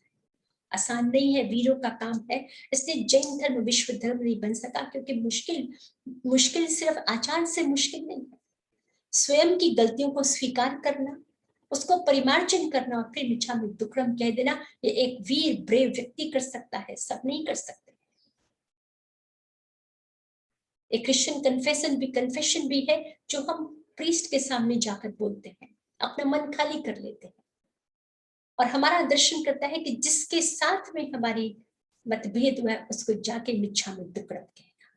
आसान नहीं है, वीरों का काम है। इसलिए जैन धर्म विश्व धर्म नहीं बन सका, क्योंकि मुश्किल सिर्फ आचार से मुश्किल नहीं है। स्वयं की गलतियों को स्वीकार करना, उसको परिमार्जन करना और फिर मिच्छामि दुक्कडम कह देना, ये एक वीर ब्रेव व्यक्ति कर सकता है, सब नहीं कर सकते। एक क्रिश्चियन कन्फेशन भी है जो हम प्रीस्ट के सामने जाकर बोलते हैं, अपना मन खाली कर लेते हैं और हमारा दर्शन करता है कि जिसके साथ में हमारी मतभेद हुआ है उसको जाके मिच्छामि दुक्कडम कहना।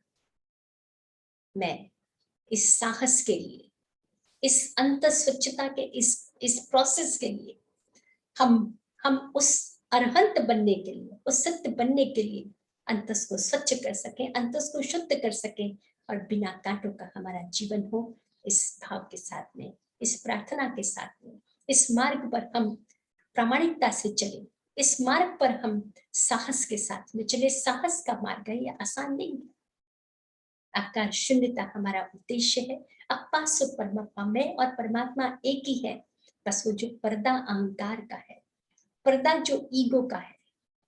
मैं इस साहस के लिए, इस अंत स्वच्छता के इस प्रोसेस के लिए, हम उस अरहंत बनने के लिए, उस सत्य बनने के लिए अंतस को स्वच्छ कर सके, अंतस को शुद्ध कर सके और बिना कांटों का हमारा जीवन हो। इस भाव के साथ में, इस प्रार्थना के साथ में, इस मार्ग पर हम प्रामाणिकता से चले, इस मार्ग पर हम साहस के साथ में चले। साहस का मार्ग है, यह आसान नहीं है। आकार शून्यता हमारा उद्देश्य है। अपासु परमात्मा, मैं और परमात्मा एक ही है। बस वो जो पर्दा अहंकार का है, पर्दा जो ईगो का है,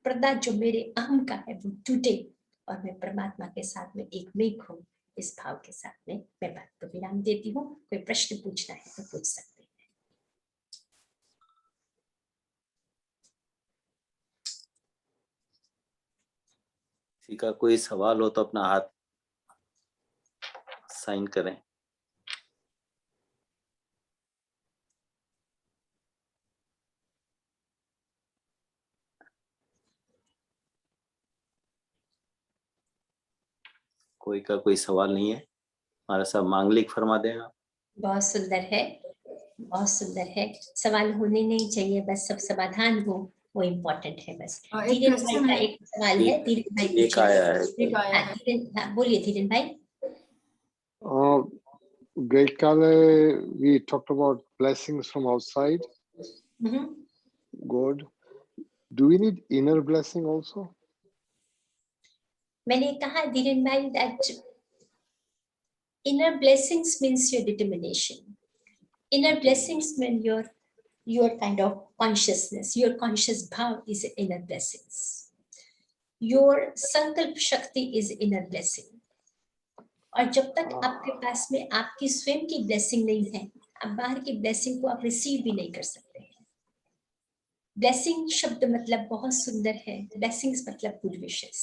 पर्दा जो मेरे अहम का है, वो टूटे और मैं परमात्मा के साथ में एक मेघ हूँ। इस भाव के साथ में मैं बात को विराम देती हूँ। कोई प्रश्न पूछना है तो पूछ सकते हैं। किसी का कोई सवाल हो तो अपना हाथ साइन करें। कोई का कोई सवाल नहीं है। हमारा सब मांगलिक फरमा देगा। बहुत सुंदर है, बहुत सुंदर है। सवाल होने नहीं चाहिए, बस सब समाधान हो, वो इम्पोर्टेंट है। बस धीरेन भाई का एक सवाल है। धीरेन भाई एक आया है। बोलिए धीरेन भाई। Great Kale, we talked about blessings from outside God. Do we need inner blessing also? मैंने कहा धीरेन भाई that inner blessings means your determination. Inner blessings mean your kind of consciousness, your conscious bhav is inner blessings. Your sankalp shakti is inner blessing. और जब तक आपके पास में आपकी स्वयं की ब्लेसिंग नहीं है, आप बाहर की ब्लेसिंग को आप रिसीव भी नहीं कर सकते हैं। ब्लेसिंग शब्द मतलब बहुत सुंदर है। ब्लेसिंग्स मतलब गुड विशेस,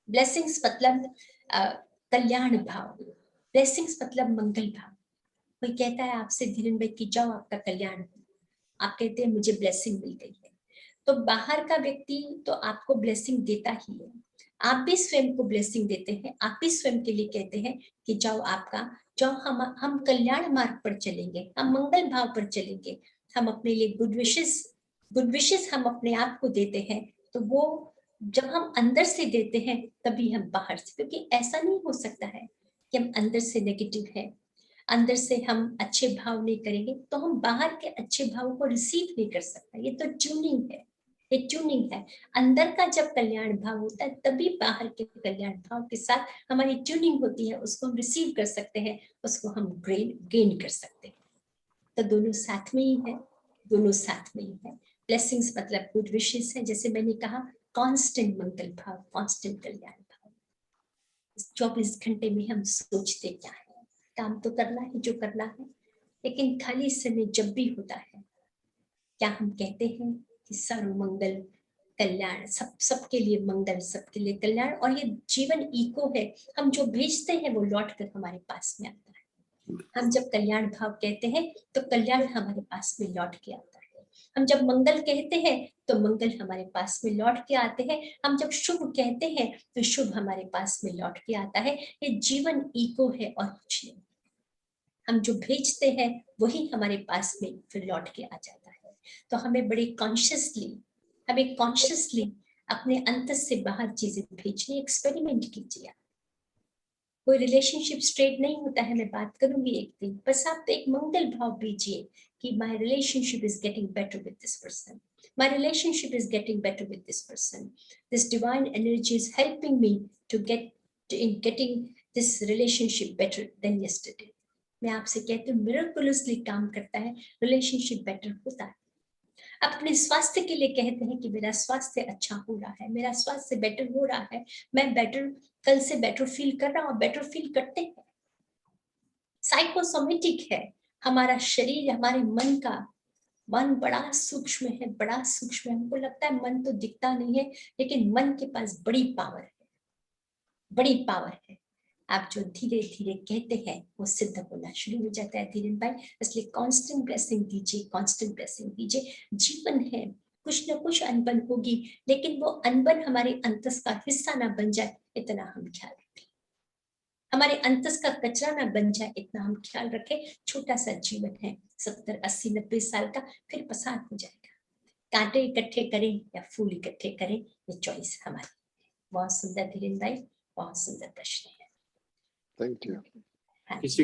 ब्लेसिंग्स मतलब कल्याण भाव, ब्लेसिंग्स मतलब मंगल भाव। कोई कहता है आपसे धीरेन भाई कि जाओ आपका कल्याण हो, आप कहते हैं मुझे ब्लेसिंग मिल गई है। तो बाहर का व्यक्ति तो आपको ब्लेसिंग देता ही है, आप भी स्वयं को ब्लेसिंग देते हैं। आप भी स्वयं के लिए कहते हैं कि जाओ आपका, जाओ हम कल्याण मार्ग पर चलेंगे, हम मंगल भाव पर चलेंगे। हम अपने लिए गुड विशेस हम अपने आप को देते हैं। तो वो जब हम अंदर से देते हैं तभी हम बाहर से, क्योंकि ऐसा नहीं हो सकता है कि हम अंदर से नेगेटिव है, अंदर से हम अच्छे भाव नहीं करेंगे तो हम बाहर के अच्छे भाव को रिसीव नहीं कर सकता। ये तो ट्यूनिंग है, ये ट्यूनिंग है। अंदर का जब कल्याण भाव होता है तभी बाहर के कल्याण भाव के साथ हमारी ट्यूनिंग होती है, उसको हम रिसीव कर सकते हैं, उसको हम गेन कर सकते हैं। तो दोनों साथ में ही है, दोनों साथ में ही है। ब्लेसिंग्स मतलब गुड विशेस है, जैसे मैंने कहा कांस्टेंट मंगल भाव, कांस्टेंट कल्याण भाव। 24 घंटे में हम सोचते क्या है, काम तो करना है जो करना है, लेकिन खाली समय जब भी होता है क्या हम कहते हैं कि सर्व मंगल कल्याण, सबके लिए मंगल, सबके लिए कल्याण। और ये जीवन इको है, हम जो भेजते हैं वो लौट कर हमारे पास में आता है। हम जब कल्याण भाव कहते हैं तो कल्याण हमारे पास में लौट के आता है। हम जब मंगल कहते हैं तो मंगल हमारे पास में लौट के आते हैं। हम जब शुभ कहते हैं तो शुभ हमारे पास में लौट के आता है। ये जीवन इको है और कुछ नहीं। हम जो भेजते हैं वही हमारे पास में फिर लौट के आ जाता है। तो हमें बड़े कॉन्शियसली अपने अंतर से बाहर चीजें भेजने, एक्सपेरिमेंट कीजिए। कोई रिलेशनशिप स्ट्रेट नहीं होता है, मैं बात करूंगी एक दिन, बस आप एक मंगल भाव भेजिए कि my relationship is getting better with this person, my relationship is getting better with this person, this divine energy is helping me to getting this relationship better than yesterday. मैं आपसे कहती हूँ मिरेकुलसली काम करता है, रिलेशनशिप बेटर होता है। अपने स्वास्थ्य के लिए कहते हैं कि मेरा स्वास्थ्य अच्छा हो रहा है, मेरा स्वास्थ्य बेटर हो रहा है, मैं बेटर, कल से बेटर फील कर रहा हूँ, बेटर फील करते हैं। साइकोसोमेटिक है हमारा शरीर, हमारे मन का, मन बड़ा सूक्ष्म है, बड़ा सूक्ष्म है। हमको लगता है मन तो दिखता नहीं है, लेकिन मन के पास बड़ी पावर है, बड़ी पावर है। आप जो धीरे धीरे कहते हैं वो सिद्ध होना शुरू हो जाता है धीरेन भाई। इसलिए कांस्टेंट ब्लेसिंग दीजिए, कांस्टेंट ब्लेसिंग दीजिए। जीवन है, कुछ ना कुछ अनबन होगी, लेकिन वो अनबन हमारे अंतस का हिस्सा ना बन जाए, इतना हम ख्याल रखें। हमारे अंतस का कचरा ना बन जाए, इतना हम ख्याल रखें। छोटा सा जीवन है, 70, 80, 90 साल का, फिर पसार हो जाएगा। कांटे इकट्ठे करें या फूल इकट्ठे करें, ये चॉइस हमारी। बहुत सुंदर धीरेन भाई, बहुत सुंदर प्रश्न है। Thank you. हाँ किसी जी।